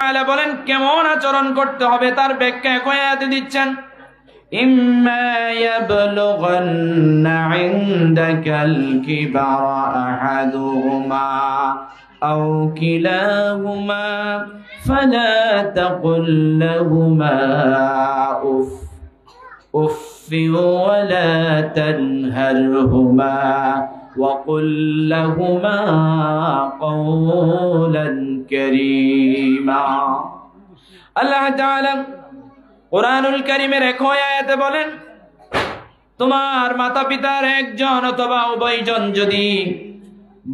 তাআলা বলেন কেমন আচরণ করতে হবে তার ব্যাখ্যা আয়াতে দিচ্ছেন ইম্মা ইয়াবলুগান্না ইনদাকাল কিবারা আহাদুহুমা আও কিলাহুমা ফালা তাকুল লাহুমা উফ উফ ওয়ালা তানহারহুমা وقل لهما قولا كريما আল্লাহ তাআলা কুরআনুল কারীমের এক আয়াতে বলেন তোমার মাতা-পিতার একজন অথবা উভয়জন যদি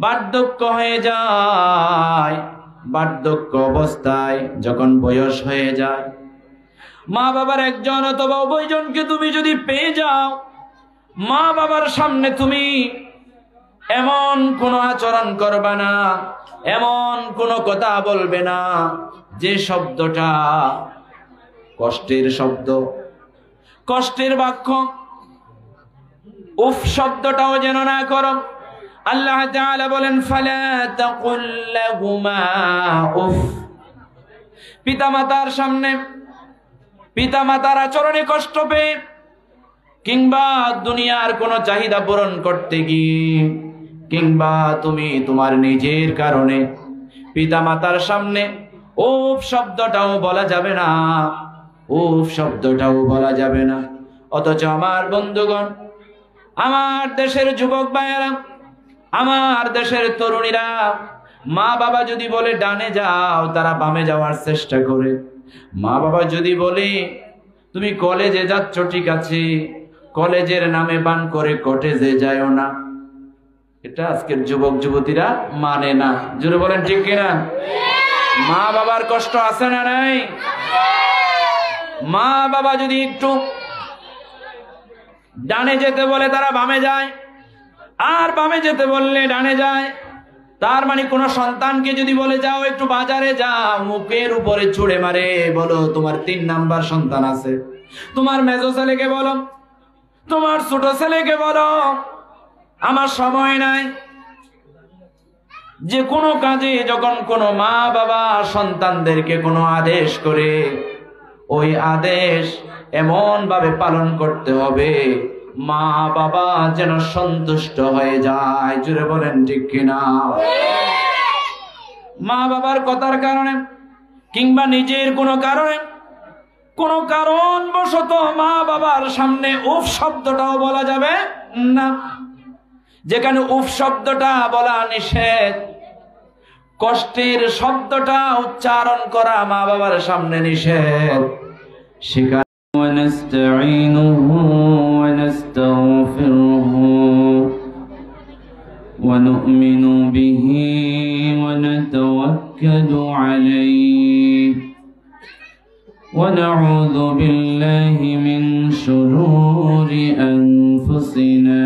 বার্ধক্য হয়ে যায়, বার্ধক্য অবস্থায় যখন বয়স হয়ে যায়, মা বাবার একজন অথবা উভয়জনকে তুমি যদি পেয়ে যাও, মা বাবার সামনে তুমি এমন কোন আচরণ করবে না, এমন কোন কথা বলবে না যে শব্দটা কষ্টের শব্দ, কষ্টের বাক্য। উফ শব্দটাও যেন না করো। আল্লাহ তাআলা বলেন ফালা তাকুল লাহুমা উফ। পিতামাতার সামনে পিতামাতার আচরণে কষ্ট পেয়ে কিংবা দুনিয়ার কোনো চাহিদা পূরণ করতে গিয়ে কিংবা তুমি তোমার নিজের কারণে পিতামাতার সামনে উফ শব্দটাও বলা যাবে না, উফ শব্দটাও বলা যাবে না। অথচ আমার বন্ধুগণ, আমার দেশের যুবক ভাইয়েরা, আমার দেশের তরুণীরা, মা বাবা যদি বলে ডানে যাও তারা বামে যাওয়ার চেষ্টা করে। মা বাবা যদি বলে তুমি কলেজে যাচ্ছ ঠিক আছে, কলেজের নামে বান করে কটেজে যায়ও না, এটা আজকের যুবক যুবতীরা মানে না। জোরে বলেন ঠিক কিনা? মা বাবার কষ্ট আছে না নাই? মা বাবা যদি একটু ডানে যেতে বলে তারা বামে যায়, আর বামে যেতে বললে ডানে যায়। তার মানে কোন সন্তানকে যদি বলে যাও একটু বাজারে যাও, মুখের উপরে ছুড়ে মারে বলো তোমার 3 নাম্বার সন্তান আছে। তোমার মেজো ছেলেকে বলো, তোমার ছোট ছেলেকে বলো আমার সময় নাই। যে কোনো কাজে যখন কোনো মা বাবা সন্তানদেরকে কোনো আদেশ করে, ওই আদেশ এমন ভাবে পালন করতে হবে মা বাবা যেন সন্তুষ্ট হয়ে যায়। জুড়ে বলেন ঠিক কিনা? মা বাবার কথার কারণে কিংবা নিজের কোনো কারণে, কোনো কারণবশত মা বাবার সামনে উফ শব্দটাও বলা যাবে না। যেখানে উফ শব্দটা বলা নিষেধ, কষ্টের শব্দটা উচ্চারণ করা মা বাবার সামনে নিষেধ, সেখানে ونستعينه ونستغفره ونؤمن به ونتوكل عليه ونعوذ بالله من شرور أنفسنا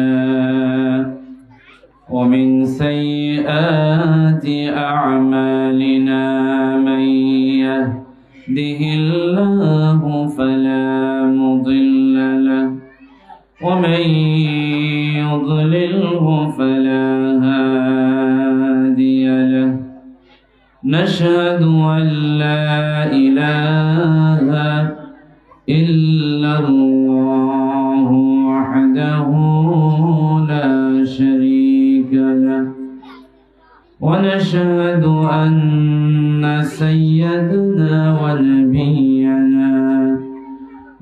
ومن سيئات أعمالنا من يهده الله فلا مضل له ومن يضلله فلا هادي له نشهد أن لا إله إلا الله وحده لا شريك له ونشهد أن سيدنا ونبينا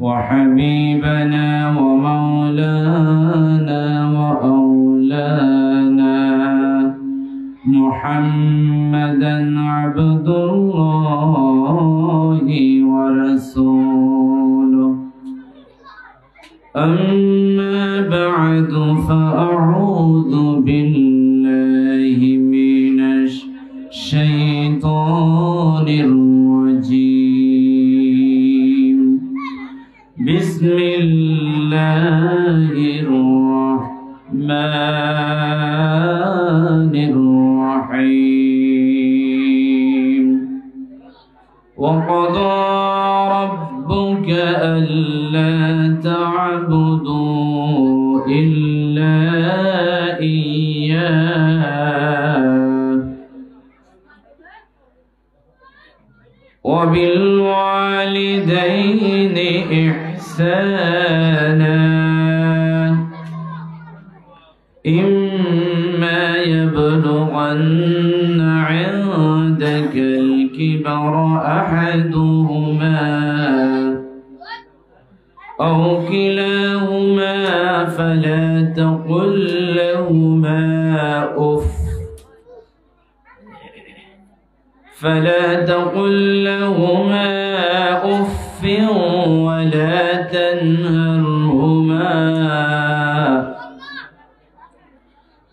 وحبيبنا ومولانا وأولانا محمدا عبد الله ورسوله أما بعد فأعوذ بالله من الشيطان الرجيم بسم الله الرحمن الرحيم وقضى ربك ألا تعبدوا إلا إياه وبالوالدين إحسانا إما يبلغن عندك الكبر أحدهما أو كلاهما فلا تقل لهما أف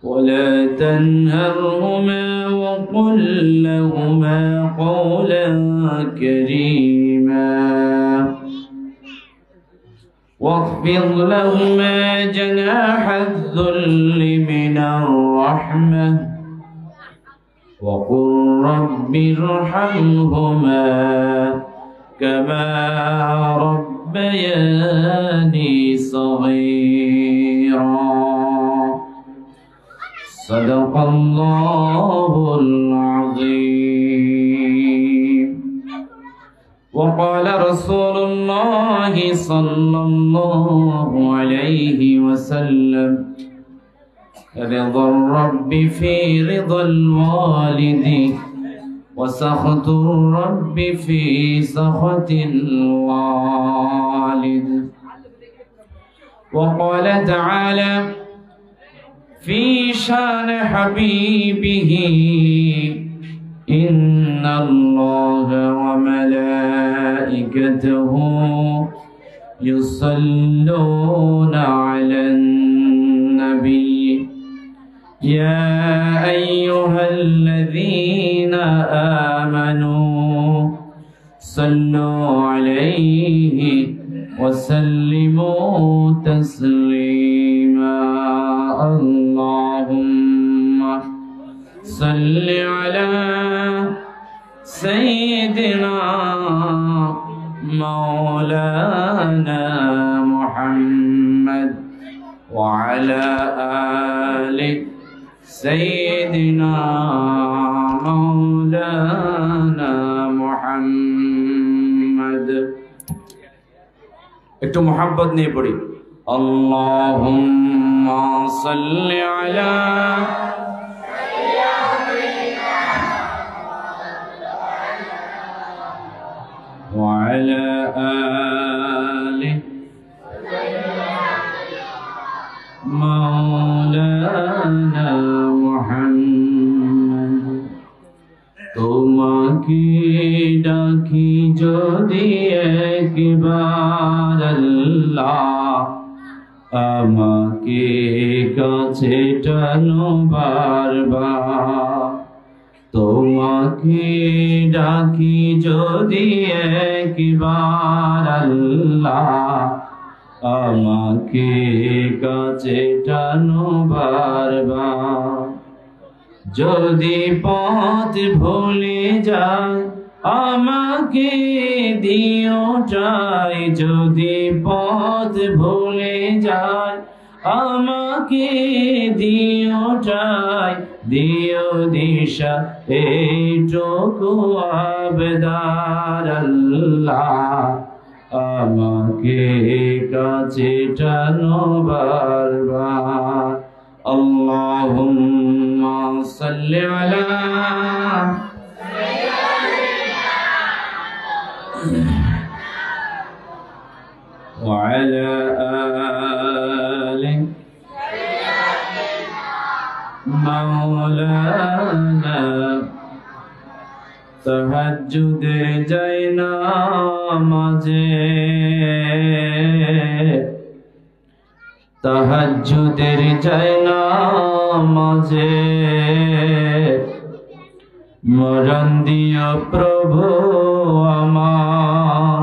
ولا تنهرهما وقل لهما قولا كريما واخفض لهما جناح الذل من الرحمة وقل رب ارحمهما كما ربياني صغيرا صدق الله العظيم. وقال رسول الله صلى الله عليه وسلم رضا الرب في رضا الوالد وسخط الرب في سخط الوالد. وقال تعالى في شان حبيبه إن الله وملائكته يصلون على النبي يا أيها الذين آمنوا صلوا عليه وسلموا تسليما. اللهم صل على سيدنا مولانا محمد وعلى آل سيدنا مولانا محمد. একটু মোহাব্বত নিয়ে পড়ি। আল্লাহুম্মা সাল্লি আলা ওয়া আলা আলি মাওলানা মুহাম্মদ। তোমাকে ডাকি যদি একবার আল্লাহ আমাকে কাছে টানো বারবার। তোমাকে ডাকি যদি একবার আল্লাহ আমাকে কাছে টানো বারবার। যদি পথ ভুলে যায় আমাকে দিও ঠাই। যদি পথ ভুলে যায় আমাকে দিও ঠাই। দিও দিশা এইটুকু আবেদার আল্লাহ আমাকে কাছে টানো বারবার। আল্লাহুম্মা সাল্লি আলা ওয়া আলা আলি মাওলানা। তাহাজ্জুদে যাই না মাঝে তাহাজ্জুদের যায় না মাঝে মরণ দিও প্রভু আমার।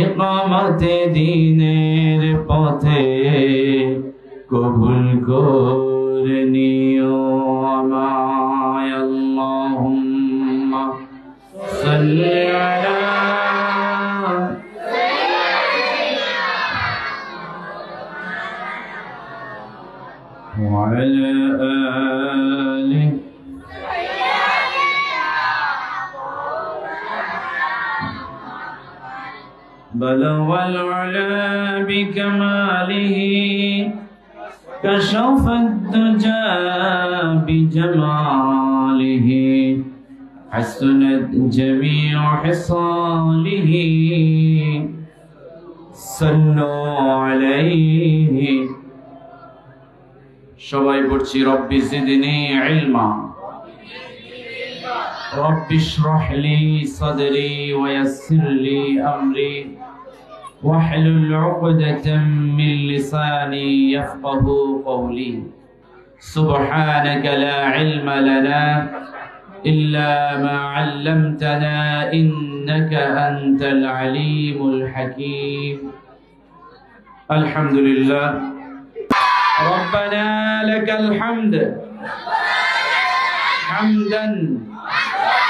ইকামতে দ্বীনের পথে কবুল করে নিও আমায়। আল্লাহুম্মা সাল্লি আলা ওয়া আলা আলি بلغ العلا بكماله كشف الدجى بجماله حسنت جميع خصاله صلوا عليه সবাই পড়ছি রব্বি জিদনি ইলমা রব্বি ইশরাহ লি সাদরি ওয়া ইয়াসসির লি আমরি واحلل عقدة من لساني يفقهوا قولي سبحانك لا علم لنا إلا ما علمتنا إنك أنت العليم الحكيم الحمد لله ربنا لك الحمد حمدا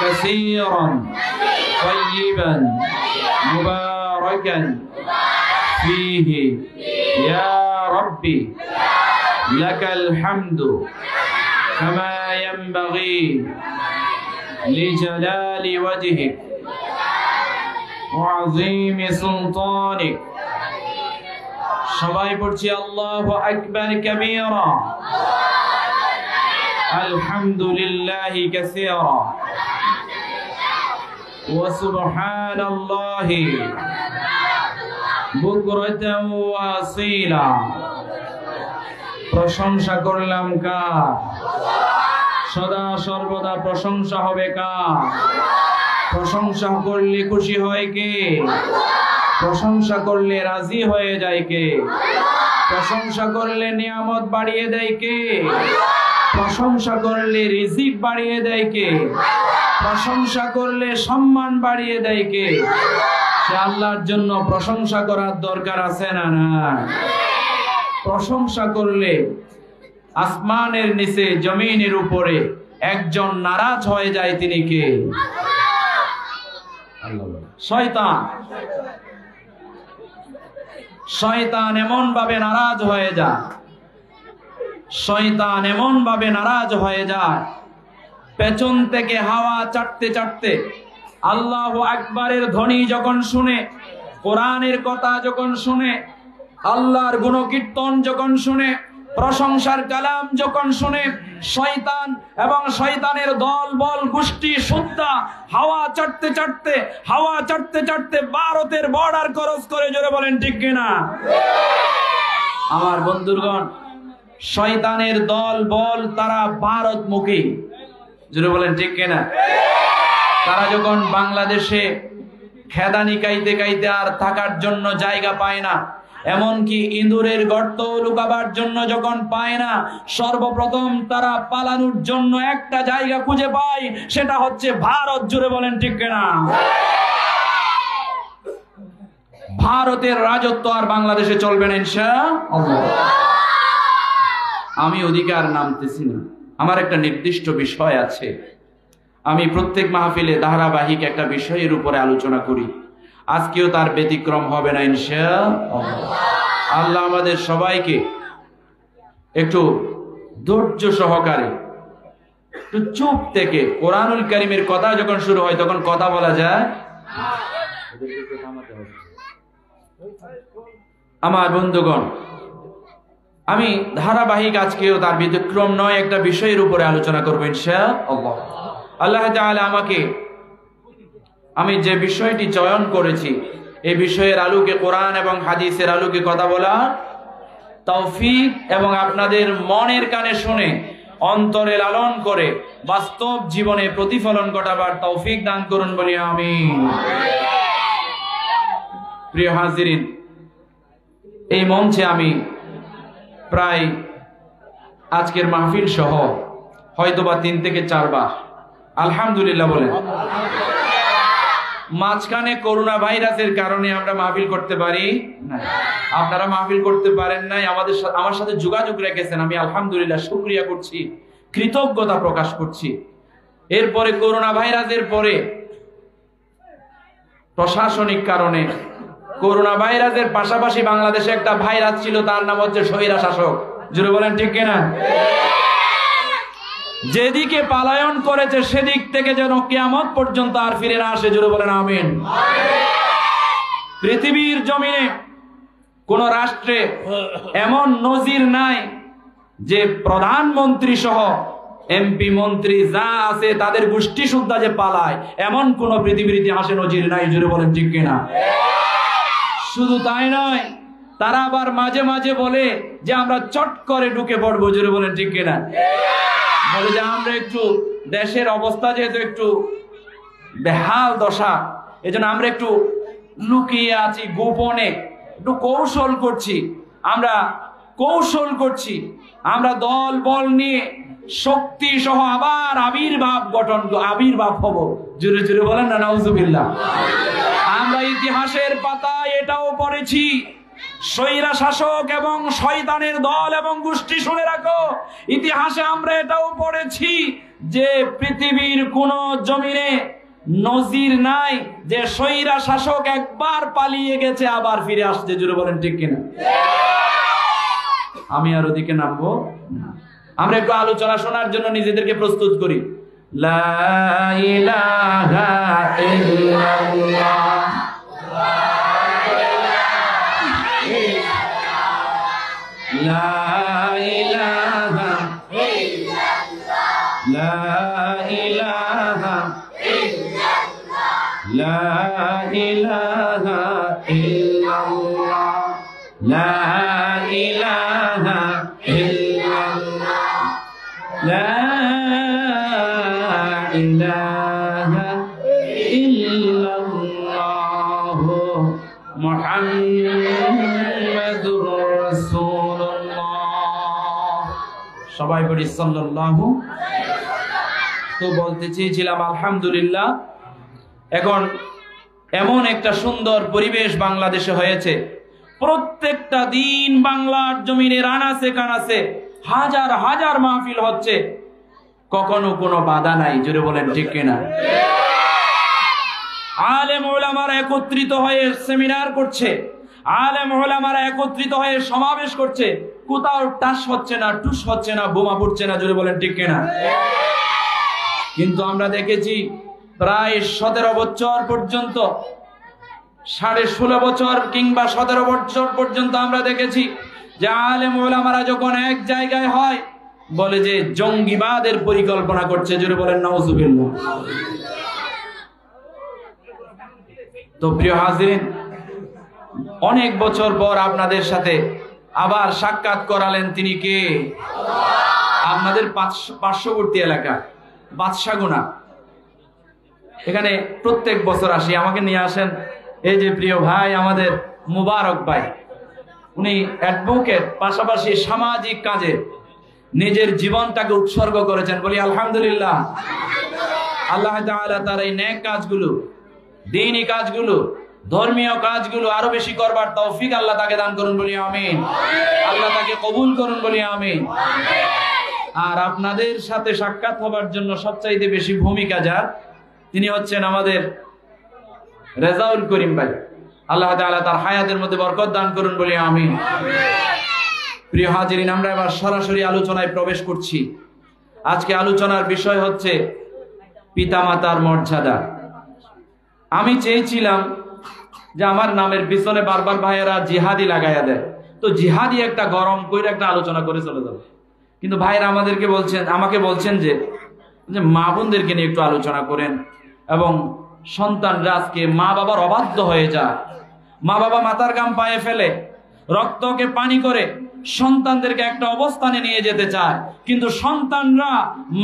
كثيرا طيبا مباركا فيه يا ربي لك الحمد كما ينبغي لجلال وجهك وعظيم سلطانك সবাই পড়ছি আল্লাহু আকবার কাবীরা আলহামদুলিল্লাহি কাসীরা ওয়া সুবহানাল্লাহি বুকরাতাও ওয়া আসীলা প্রশংসা করলাম কার সদা সর্বদা প্রশংসা হবে কার প্রশংসা করলে খুশি হয় কে প্রশংসা করলে রাজি হয়ে যায় কে প্রশংসা করলে নিয়ামত বাড়িয়ে দেয় কে প্রশংসা করলে রিজিক বাড়িয়ে দেয় কে প্রশংসা করলে সম্মান বাড়িয়ে দেয় কে সে আল্লাহর জন্য প্রশংসা করার দরকার আছে না না প্রশংসা করলে আসমানের নিচে জমিনের উপরে একজন নারাজ হয়ে যায় তিনি কে শয়তান শয়তান এমন ভাবে নারাজ হয়ে যায় শয়তান এমন ভাবে নারাজ হয়ে যায় পেছন থেকে হাওয়া চাটতে চাটতে আল্লাহু আকবারের ধ্বনি যখন শুনে কোরআনের কথা যখন শুনে আল্লাহর গুণকীর্তন যখন শুনে প্রশংসার কালাম যখন শুনে শয়তান এবং শয়তানের দল বল গোষ্ঠী সুদ্ধা হাওয়া চাটতে চাটতে ভারতের বর্ডার ক্রস করে জোরে বলেন ঠিক কিনা আমার বন্ধুগণ শয়তানের দল বল তারা ভারতমুখী জোরে বলেন ঠিক কিনা তারা যখন বাংলাদেশে খেদানি কাইতে কাইতে আর থাকার জন্য জায়গা পায় না এমনকি ইঁদুরের গর্ত লুকাবার জন্য যখন পায় না সর্বপ্রথম তারা পালানোর জন্য একটা জায়গা খুঁজে পায় সেটা হচ্ছে ভারত জুড়ে বলেন ঠিক কিনা ভারতের রাজত্ব আর বাংলাদেশে চলবে না ইনশাআল্লাহ আমি অধিকার নামতেছি না আমার একটা নির্দিষ্ট বিষয় আছে আমি প্রত্যেক মাহফিলে ধারাবাহিক একটা বিষয়ের উপরে আলোচনা করি আজকেও তার ব্যতিক্রম হবে না ইনশাআল্লাহ আল্লাহ আমাদের সবাইকে একটু ধৈর্য সহকারে একটু চুপ থেকে কোরআনুল কারীমের কথা যখন শুরু হয় তখন কথা বলা যায় আমার বন্ধুগণ আমি ধারাবাহিক আজকেও তার ব্যতিক্রম নয় একটা বিষয়ের উপরে আলোচনা করব ইনশাআল্লাহ আল্লাহ তাআলা আমাকে আমি যে বিষয়টি চয়ন করেছি এই বিষয়ের আলোকে কোরআন এবং হাদিসের আলোকে কথা বলা তৌফিক এবং আপনাদের মনের কানে শুনে অন্তরে লালন করে বাস্তব জীবনে প্রতিফলন ঘটাবার তৌফিক দান করুন বলি আমিন প্রিয় হাজিরিন এই মঞ্চে আমি প্রায় আজকের মাহফিল সহ হয়তোবা 3 থেকে 4 বার আলহামদুলিল্লাহ বলেন মাঝখানে করোনা ভাইরাসের কারণে আমরা মাহফিল করতে পারি না আপনারা মাহফিল করতে পারেন নাই আমার সাথে যোগাযোগ রেখেছেন আমি আলহামদুলিল্লাহ শুকরিয়া করছি কৃতজ্ঞতা প্রকাশ করছি এরপরে করোনা ভাইরাসের পরে প্রশাসনিক কারণে করোনা ভাইরাসের পাশাপাশি বাংলাদেশে একটা ভাইরাস ছিল তার নাম হচ্ছে স্বৈরা শাসক জোরে বলেন ঠিক কিনা যেদিকে পালায়ন করেছে সেদিক থেকে যেন কিয়ামত পর্যন্ত আর ফিরে না আসে জোরে বলেন আমিন পৃথিবীর জমিনে কোন রাষ্ট্রে এমন নজির নাই যে প্রধানমন্ত্রী সহ এমপি মন্ত্রী যা আছে তাদের গোষ্ঠী সুদ্ধা যে পালায়, এমন কোন পৃথিবীর ইতিহাসে নজির নাই। জোরে বলেন ঠিক কিনা? শুধু তাই নয়, তারা আবার মাঝে মাঝে বলে যে আমরা চট করে ঢুকে পড়বো। জোরে বলেন ঠিক কিনা? বলে যে আমরা একটু দেশের অবস্থা যেহেতু একটু বেহাল দশা, এজন্য আমরা একটু লুকিয়ে আছি, গোপনে একটু কৌশল করছি, আমরা দল বল নিয়ে শক্তি সহ আবার আবির্ভাব হব। জোরে জোরে বলেন না নাউজুবিল্লাহ। আমরা ইতিহাসের পাতায় এটাও পড়েছি, স্বৈরা শাসক এবং শয়তানের দল এবং গোষ্ঠী, শুনে রাখো, ইতিহাসে আমরা এটাও পড়েছি যে পৃথিবীর কোন জমিনে নজির নাই যে স্বৈরা শাসক একবার পালিয়ে গেছে আবার ফিরে আসছে। জোরে বলেন ঠিক কিনা? আমি আর ওদিকে নামবো। আমরা একটু আলোচনা শোনার জন্য নিজেদেরকে প্রস্তুত করি। লা ইলাহা ইল্লাল্লাহ, লা ইলাহা ইল্লাল্লাহ, লা ইলাহা ইল্লাল্লাহ, লা ইলাহা ইল্লাল্লাহ, লা ইলাহা ইল্লাল্লাহ, লা ইলাহা ইল্লাল্লাহ, মুহাম্মাদুর রাসূলুল্লাহ। সবাই বলি সাল্লাল্লাহু। তো বলতে চেয়েছিলাম আলহামদুলিল্লাহ, এখন এমন একটা সুন্দর পরিবেশ বাংলাদেশে হয়েছে, প্রত্যেকটা দিন বাংলার জমিনের আনাচে কানাচে হাজার হাজার মাহফিল হচ্ছে, কখনো কোনো বাধা নাই। জোরে বলেন ঠিক কিনা? আলেম ওলামারা একত্রিত হয়ে সেমিনার করছে, আলেম ওলামারা একত্রিত হয়ে সমাবেশ করছে, কোথাও টাস হচ্ছে না, টুস হচ্ছে না, বোমা পড়ছে না। জোরে বলেন ঠিক কিনা? কিন্তু আমরা দেখেছি প্রায় 17 বছর পর্যন্ত, 16.5 বছর কিংবা 17 বছর পর্যন্ত আমরা দেখেছি যে আলেম ওলামারা যখন এক জায়গায় হয় বলে যে জঙ্গিবাদের পরিকল্পনা করছে। জোরে বলেন নাউজুবিল্লাহ। তো প্রিয় হাজিরিন, অনেক বছর পর আপনাদের সাথে আবার সাক্ষাৎ করালেন তিনি কে? আপনাদের পার্শ্ববর্তী এলাকা বাদশাগুনা, এখানে প্রত্যেক বছর আসি, আমাকে নিয়ে আসেন এই যে প্রিয় ভাই আমাদের মুবারক ভাই, উনি অ্যাডভোকেট, পাশাপাশি সামাজিক কাজে নিজের জীবনটাকে উৎসর্গ করেছেন। বলি আলহামদুলিল্লাহ। আল্লাহ তাআলা তার এই নেক কাজগুলো, দ্বীনি কাজগুলো, ধর্মীয় কাজগুলো আরো বেশি করবার তৌফিক আল্লাহ তাকে দান করুন, বলি আমিন। আল্লাহ তাকে কবুল করুন, বলি আমিন। আর আপনাদের সাথে সাক্ষাৎ হবার জন্য সবচাইতে বেশি ভূমিকা যার, তিনি হচ্ছেন আমাদের রেজাউল করিম ভাই। আল্লাহ তাআলা তার হায়াতের মধ্যে বরকত দান করুন, বলি আমিন। প্রিয় হাজিরিন, আমরা এবার সরাসরি আলোচনায় প্রবেশ করছি। আজকে আলোচনার বিষয় হচ্ছে পিতামাতার মর্যাদা। আমি চেয়েছিলাম যে আমার নামের পিছনে বারবার ভাইয়েরা জিহাদি লাগাইয়া দেয়, তো জিহাদি একটা গরম করে একটা আলোচনা করে চলে যাবে, কিন্তু ভাইয়েরা আমাকে বলছেন যে মা বোনদেরকে নিয়ে একটু আলোচনা করেন, এবং সন্তানরা আজকে মা বাবার অবাধ্য হয়ে যায়। মা বাবা মাথার ঘাম পায়ে ফেলে, রক্তকে পানি করে সন্তানদেরকে একটা অবস্থানে নিয়ে যেতে চায়, কিন্তু সন্তানরা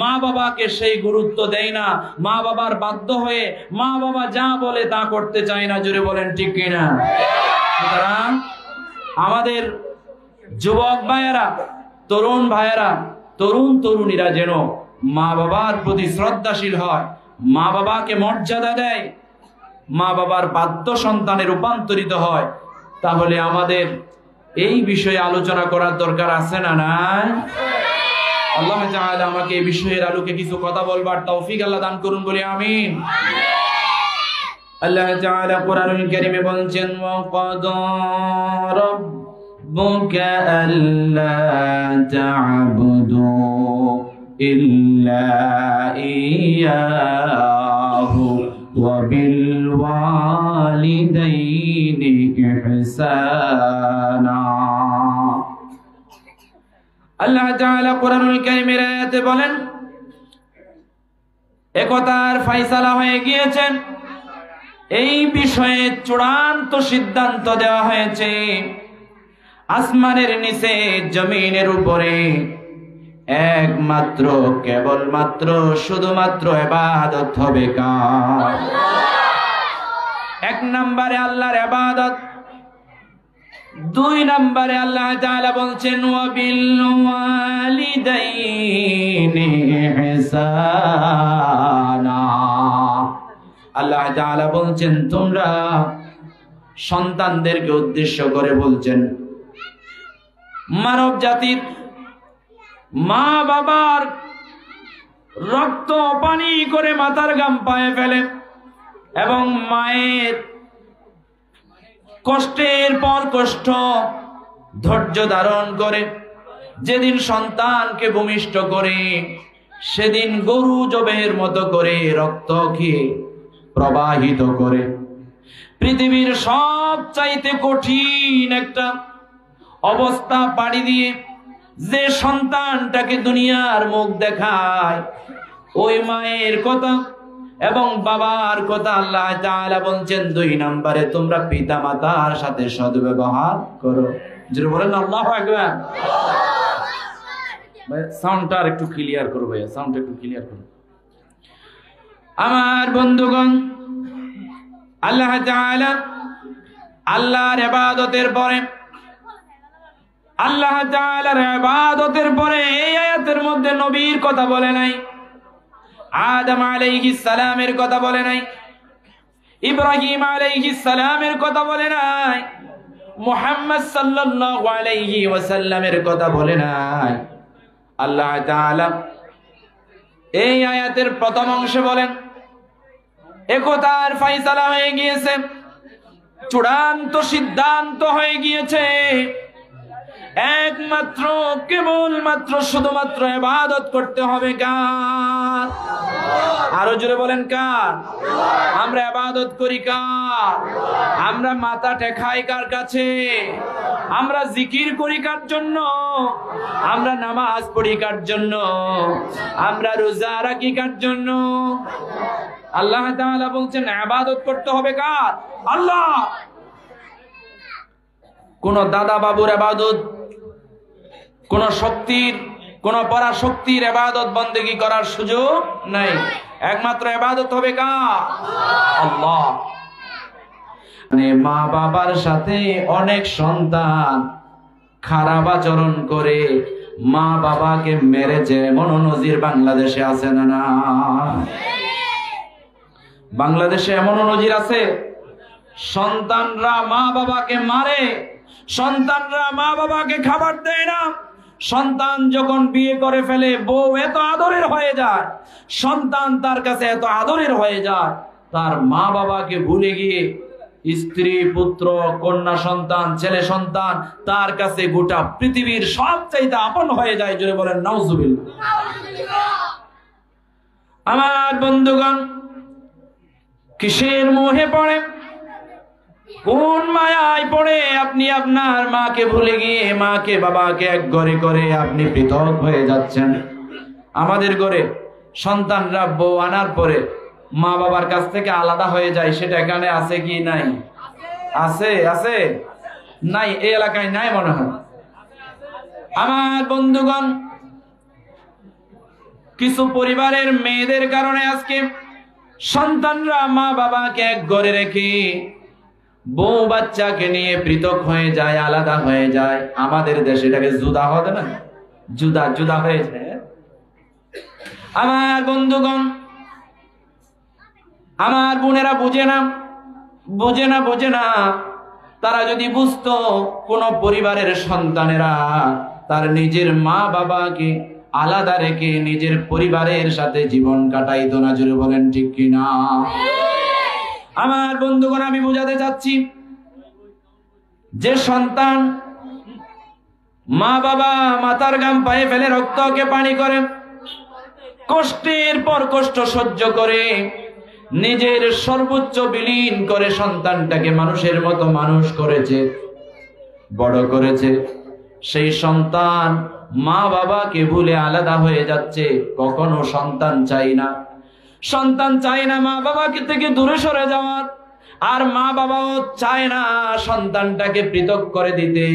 মা বাবাকে সেই গুরুত্ব দেয় না। মা বাবার বাধ্য হয়ে মা বাবা যা বলে তা করতে চায় না। জোরে বলেন ঠিক কিনা? সুতরাং আমাদের যুবক ভাইয়েরা, তরুণ ভাইয়েরা, তরুণ তরুণীরা যেন মা বাবার প্রতি শ্রদ্ধাশীল হয়, মা বাবাকে মর্যাদা দেয়, মা বাবার বাধ্য সন্তানে রূপান্তরিত হয়। তাহলে আমাদের এই বিষয়ে আলোচনা করার দরকার আছে না নাই? আল্লাহ তাআলা আমাকে এই বিষয়ের আলোকে কিছু কথা বলবার তৌফিক আল্লাহ দান করুন, বলি আমিন। আল্লাহ তাআলা কোরআনুল কারীমে বলেন, ওয়া ক্বাদা রাব্বুকা আল্লা তা'বুদু ইল্লা ইয়্যাহু ওয়া বিল ওয়ালিদাইনি ইহসানা। আল্লাহ তাআলা কোরআনুল কারীমের আয়াতে বলেন, একতার ফয়সালা হয়ে গিয়েছে, এই বিষয়ে চূড়ান্ত সিদ্ধান্ত দেওয়া হয়েছে। আসমানের নিচে জমিনের উপরে একমাত্র কেবলমাত্র শুধুমাত্র ইবাদত হবে কার? এক নম্বরে আল্লাহর ইবাদত, দুই নম্বরে আল্লাহ তাআলা বলছেন ওয়াবিল ওয়ালিদাইনি ইহসানা। আল্লাহ তাআলা বলছেন, তোমরা সন্তানদেরকে উদ্দেশ্য করে বলছেন, মানব জাতির মা বাবার রক্ত পানি করে মাথার ঘাম পায়ে ফেলে এবং মায়ের কষ্টের পর কষ্ট ধৈর্য ধারণ করে যেদিন সন্তানকে ভূমিষ্ঠ করে, সেদিন গরু জবের মতো করে রক্ত খেয়ে প্রবাহিত করে। পৃথিবীর সবচাইতে কঠিন একটা অবস্থা পাড়ি দিয়ে যে সন্তানটাকে দুনিয়ার মুখ দেখায়, ওই মায়ের কথা এবং বাবার কথা আল্লাহ তাআলা বলছেন, দুই নম্বরে তোমরা পিতা মাতার সাথে সদ্ব্যবহার করো। যেটা বলেন আল্লাহু আকবার। ভাই সাউন্ডটা একটু ক্লিয়ার করো, ভাইয়া সাউন্ডটা একটু ক্লিয়ার করো। আমার বন্ধুগণ, আল্লাহ তাআলা আল্লাহর ইবাদতের পরে আল্লাহ তাআলার ইবাদতের পরে এই আয়াতের মধ্যে নবীর কথা বলে নাই, আদম আলাইহিস সালামের কথা বলে নাই, ইব্রাহিম আলাইহিস সালামের কথা বলে নাই, মুহাম্মদ সাল্লাল্লাহু আলাইহি ওয়াসাল্লামের কথা বলে নাই। আল্লাহ তাআলা এই আয়াতের প্রথম অংশে বলেন, একতার ফয়সালা হয়ে গিয়েছে, চূড়ান্ত সিদ্ধান্ত হয়ে গিয়েছে, একমাত্র কেবলমাত্র শুধুমাত্র ইবাদত করতে হবে কার? আরো জোরে বলেন কার? আমরা ইবাদত করি কার? আমরা মাথা ঠেকাই কার কাছে? আমরা জিকির করি কার জন্য? আমরা নামাজ পড়ি কার জন্য? আমরা রোজা রাখি কার জন্য? আল্লাহ তাআলা বলছেন ইবাদত করতে হবে কার? আল্লাহ। কোন দাদা বাবুর ইবাদত, কোন শক্তির, কোন পরাশক্তির ইবাদত বন্দেগী করার সুযোগ নাই। একমাত্র ইবাদত হবে কার? আল্লাহ। মা বাবার সাথে অনেক সন্তান খারাপ আচরণ করে মা বাবাকে মেরেছে, এমন নজির বাংলাদেশে আছে না? না, বাংলাদেশে এমন নজির আছে। সন্তানরা মা বাবাকে মারে, সন্তানরা মা বাবাকে খাবার দেয় না। সন্তান যখন বিয়ে করে ফেলে, বউ এত আদরের হয়ে যায়, সন্তান তার কাছে এত আদরের হয়ে যায়, তার মা বাবাকে ভুলে গিয়ে স্ত্রী, পুত্র, কন্যা সন্তান, ছেলে সন্তান তার কাছে গোটা পৃথিবীর সবচাইতে আপন হয়ে যায়। জোরে বলেন নাউজুবিল্লাহ। আমার বন্ধুগণ, কিসের মোহে পড়ে, কোন মায়ায় পড়ে আপনি আপনার মাকে ভুলে গিয়ে মাকে বাবাকে এক ঘরে করে আপনি পৃথক হয়ে যাচ্ছেন? আমাদের ঘরে সন্তানরা বউ আনার পরে মা বাবার কাছ থেকে আলাদা হয়ে যায়, সেটা এখানে আছে কি নাই? আছে? আছে? নাই? এই এলাকায় নাই মনে হয়। আমার বন্ধুগণ, কিছু পরিবারের মেয়েদের কারণে আজকে সন্তানরা মা বাবাকে এক ঘরে রেখে বউ বাচ্চাকে নিয়ে পৃথক হয়ে যায়, আলাদা হয়ে যায়। আমাদের দেশে এটাকে জুদা হবে না, জুদা জুদা হয়ে যায়। আমার বন্ধুগণ, আমার বোনেরা বুঝে না, বুঝে না, বুঝে না। তারা যদি বুঝতো কোন পরিবারের সন্তানেরা তার নিজের মা বাবাকে আলাদা রেখে নিজের পরিবারের সাথে জীবন কাটাইতো না। জোরে বলেন ঠিক কিনা? আমার বন্ধুগণ, আমি বোঝাতে চাচ্ছি, যে সন্তান মা বাবা মাথার ঘাম পায়ে ফেলে রক্তকে পানি করে কষ্টের পর কষ্ট সহ্য করে নিজের সর্বোচ্চ বিলীন করে সন্তানটাকে মানুষের মতো মানুষ করেছে, বড় করেছে, সেই সন্তান মা বাবাকে ভুলে আলাদা হয়ে যাচ্ছে। কখনো সন্তান চাই না, সন্তান চায় না মা বাবাকে থেকে দূরে সরে যাওয়ার, আর মা বাবাও চায় না সন্তানটাকে পৃথক করে দিতে।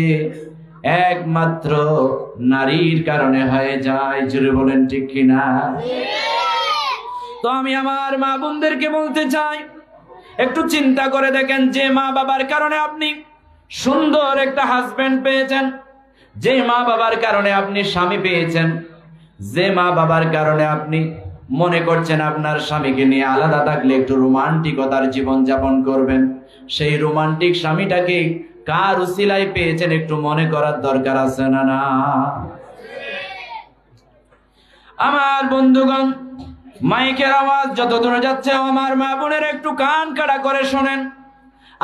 একমাত্র নারীর কারণে হয়ে যায়। জোরে বলেন ঠিক কিনা? তো আমি আমার মা বোনদেরকে বলতে চাই, একটু চিন্তা করে দেখেন, যে মা বাবার কারণে আপনি সুন্দর একটা হাজবেন্ড পেয়েছেন, যে মা বাবার কারণে আপনি স্বামী পেয়েছেন, যে মা বাবার কারণে আপনি মনে করছেন আপনার স্বামীকে নিয়ে আলাদা থাকলে একটু রোমান্টিকতার জীবন যাপন করবেন, সেই রোমান্টিক স্বামীটাকে কার উসিলায় পেয়েছেন একটু মনে করার দরকার আছে না? না আমার বন্ধুগণ, মাইকের আওয়াজ যত দূরে যাচ্ছে আমার মা বোনের একটু কান কাটা করে শোনেন।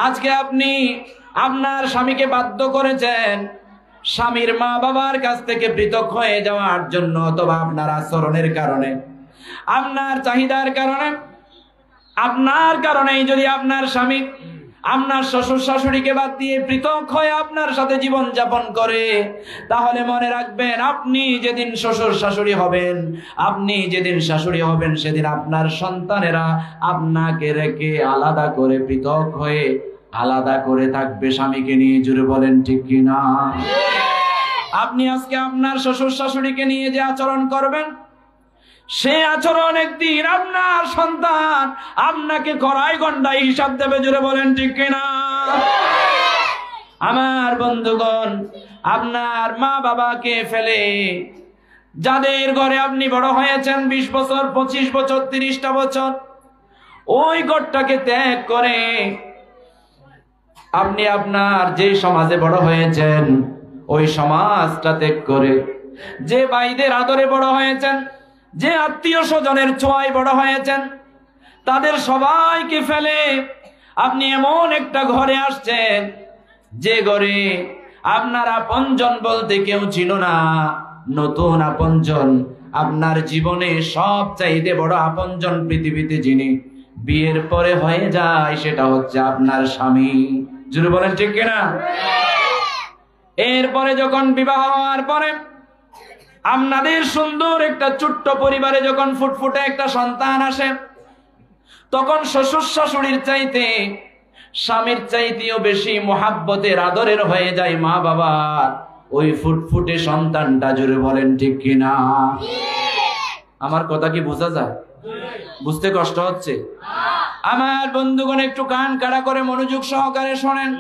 আজকে আপনি আপনার স্বামীকে বাধ্য করেছেন স্বামীর মা বাবার কাছ থেকে পৃথক হয়ে যাওয়ার জন্য, অথবা আপনার আচরণের কারণে, আপনার চাহিদার কারণে, আপনার কারণেই যদি আপনার স্বামী আপনার শ্বশুর শাশুড়িকে বাদ দিয়ে পৃথক হয়ে আপনার সাথে জীবন যাপন করে, তাহলে মনে রাখবেন, আপনি যেদিন শ্বশুর শাশুড়ি হবেন, আপনি যেদিন শাশুড়ি হবেন, সেদিন আপনার সন্তানেরা আপনাকে রেখে আলাদা করে পৃথক হয়ে আলাদা করে থাকবে স্বামীকে নিয়ে। জুড়ে বলেন ঠিক কিনা? আপনি আজকে আপনার শ্বশুর শাশুড়িকে নিয়ে যে আচরণ করবেন, সে আচরণ একদিন আপনার সন্তান আপনাকে কড়াই গন্ডায় হিসাব দেবে। জুড়ে বলেন ঠিক কিনা? আমার বন্ধুগণ, আপনার মা বাবাকে ফেলে যাদের ঘরে আপনি বড় হয়েছেন 20 বছর, 25 বছর, 30টা বছর, ওই ঘরটাকে ত্যাগ করে আপনি আপনার যে সমাজে বড় হয়েছেন ওই সমাজটা ত্যাগ করে, যে ভাইদের আদরে বড় হয়েছেন, যে আত্মীয় স্বজনের ছোঁয়ায় বড় হয়েছেন, তাদের সবাইকে ফেলে আপনি এমন একটা ঘরে আসছেন যে ঘরে আপনার আপনজন বলতে কেউ ছিল না। নতুন আপনজন, আপনার জীবনে সব চাইতে বড় আপনজন পৃথিবীতে যিনি বিয়ের পরে হয়ে যায়, সেটা হচ্ছে আপনার স্বামী। জুড়ে বলেন ঠিক কিনা? এরপরে যখন বিবাহ হওয়ার পরে আপনাদের সুন্দর একটা ছোট্ট পরিবারে যখন ফুটফুটে একটা সন্তান আসে, তখন শ্বশুর শাশুড়ির চাইতে, স্বামীর চাইতেও বেশি মোহাব্বতের আদরের হয়ে যায় মা বাবা ওই ফুটফুটে সন্তানটা। জুড়ে বলেন ঠিক কিনা? আমার কথা কি বোঝা যায়? বুঝতে কষ্ট হচ্ছে? আমার বন্ধুগণ, একটু কান কাড়া করে মনোযোগ সহকারে শোনেন।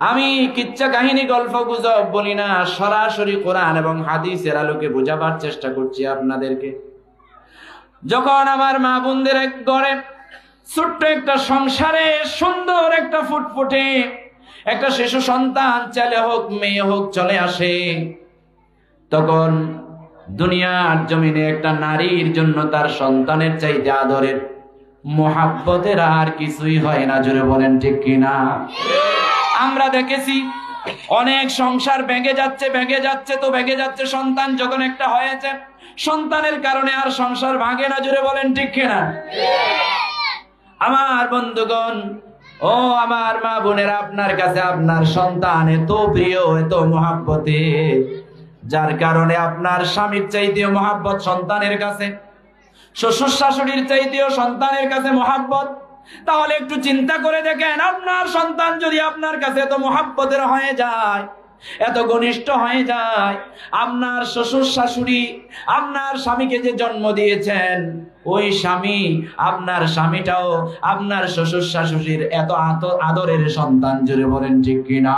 আমি কিচ্ছা কাহিনী, গল্প গুজব বলি না, সরাসরি কোরআন এবং হাদিসের আলোকে বোঝাবার চেষ্টা করছি আপনাদেরকে। যখন আমার মা বোনদের এক ঘরে ছোট্ট একটা সংসারে সুন্দর একটা ফুটফুটে একটা শিশু সন্তান, ছেলে হোক মেয়ে হোক, চলে আসে, তখন দুনিয়ার জমিনে একটা নারীর জন্য তার সন্তানের চাইতে আদরের, মোহাব্বতের আর কিছুই হয় না। জোরে বলেন ঠিক কিনা? আমরা দেখেছি অনেক সংসার ভেঙে যাচ্ছে, তো ভেঙে যাচ্ছে। সন্তান যখন একটা হয়েছে, সন্তানের কারণে আর সংসার ভাঙে না। জোরে বলেন ঠিক কিনা? আমার বন্ধুগণ, ও আমার মা বোনেরা, আপনার কাছে আপনার সন্তান এত প্রিয়, এত মহাব্বতে, যার কারণে আপনার স্বামীর চাইতেও মহাব্বত সন্তানের কাছে, শ্বশুর শাশুড়ির চাইতেও সন্তানের কাছে মহাব্বত। তাহলে একটু চিন্তা করে দেখেন, আপনার সন্তান যদি আপনার কাছে এত মহাব্বতের হয়ে যায়, এত ঘনিষ্ঠ হয়ে যায়, আপনার শ্বশুর শাশুড়ি আপনার স্বামীকে যে জন্ম দিয়েছেন, ওই স্বামী, আপনার স্বামীটাও আপনার শ্বশুর শাশুড়ির এত আদরের সন্তান। জুড়ে বলেন ঠিক কিনা?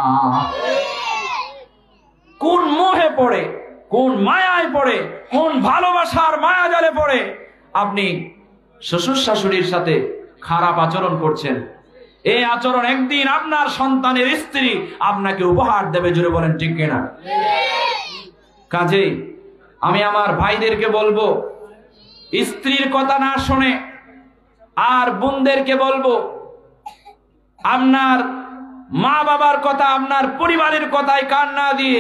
কোন মোহে পড়ে, কোন মায়ায় পড়ে, কোন ভালোবাসার মায়া জালে পড়ে আপনি শ্বশুর শাশুড়ির সাথে খারাপ আচরণ করছেন। এই আচরণ একদিন আপনার সন্তানের স্ত্রী আপনাকে উপহার দেবে। জুড়ে বলেন ঠিক কিনা? কাজেই আমি আমার ভাইদেরকে বলবো, স্ত্রীর কথা না শুনে, আর বোনদেরকে বলবো, আপনার মা বাবার কথা, আপনার পরিবারের কথায় কান না দিয়ে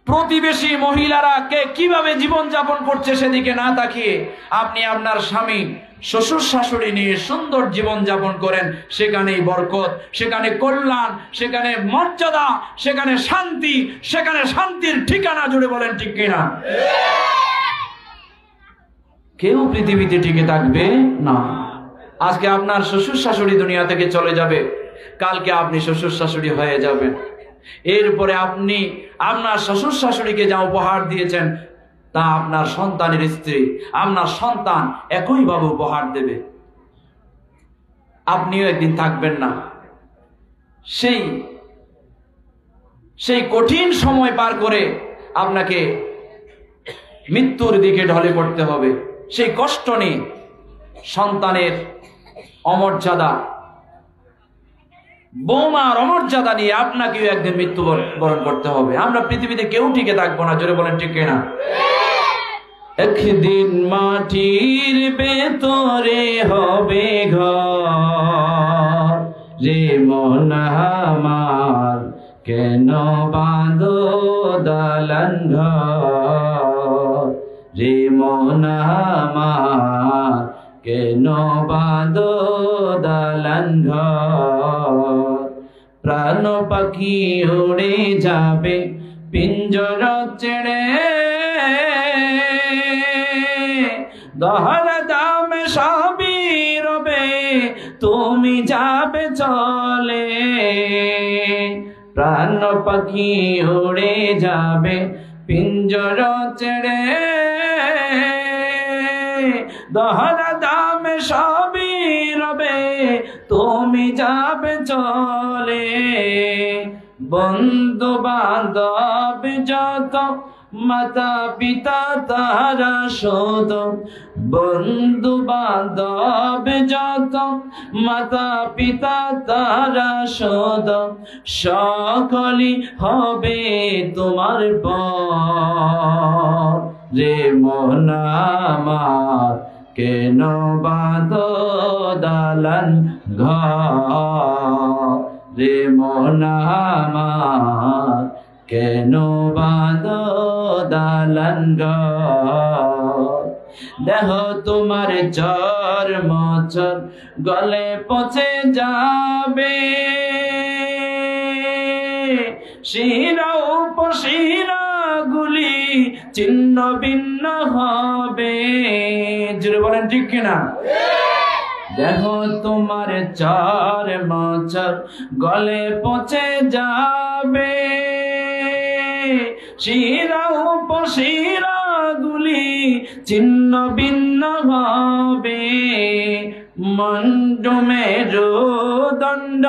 প্রতিবেশী মহিলারা কে কিভাবে জীবন যাপন করছে সেদিকে না তাকিয়ে আপনি আপনার স্বামী শ্বশুর শাশুড়ি নিয়ে সুন্দর জীবন যাপন করেন, সেখানেই বরকত, সেখানে কল্যাণ, সেখানে মর্যাদা, সেখানে শান্তি, সেখানে শান্তির ঠিকানা। জুড়ে বলেন ঠিক কিনা? কেউ পৃথিবীতে টিকে থাকবে না। আজকে আপনার শ্বশুর শাশুড়ি দুনিয়া থেকে চলে যাবে, কালকে আপনি শ্বশুর শাশুড়ি হয়ে যাবেন। এরপরে আপনি আপনার শ্বশুর শাশুড়িকে যা উপহার দিয়েছেন তা আপনার সন্তানের স্ত্রী, আপনার সন্তান একইভাবে উপহার দেবে। আপনিও একদিন থাকবেন না। সেই কঠিন সময় পার করে আপনাকে মৃত্যুর দিকে ঢলে পড়তে হবে। সেই কষ্ট নিয়ে সন্তানের অমর্যাদা, বৌমার অমর্যাদা নিয়ে আপনাকেও একদিন মৃত্যুবরণ করতে হবে। আমরা পৃথিবীতে কেউ টিকে থাকবো না। জোরে বলেন ঠিক কিনা? একদিন মাটির ভেতরে হবে ঘর, রে মন আমার কেন বাঁধো দালান ঘর, রে মন আমার কেন বাঁধো দালান ঘর। প্রাণ পাখি উড়ে যাবে পিঞ্জর ছেড়ে, দহর দাম সবই রবে তুমি যাবে চলে। প্রাণ পাখি উড়ে যাবে পিঞ্জর ছেড়ে, দহর দাম সবই রবে তুমি যাবে চলে। বন্ধু বান্ধব যত মাতা পিতা তারা শোধ, বন্ধু বান্ধব যত মাতা পিতা তারা শোধ, সকলই হবে তোমার পর, রে মন আমার কেন বাঁধো দালান ঘর, রে মন আমার কেন বাঁধো দালান ঘর। দেহ তোমার চর্ম চর গলে পচে যাবে, শিরা উপশিরা গুলি ছিন্ন ভিন্ন হবে। জুড়ে বলেন ঠিক কিনা? দেহ তোমার চর্ম চর গলে পচে যাবে, শিরা উপশিরা গুলি ছিন্ন ভিন্ন হবে। মন্ড মেরুদণ্ড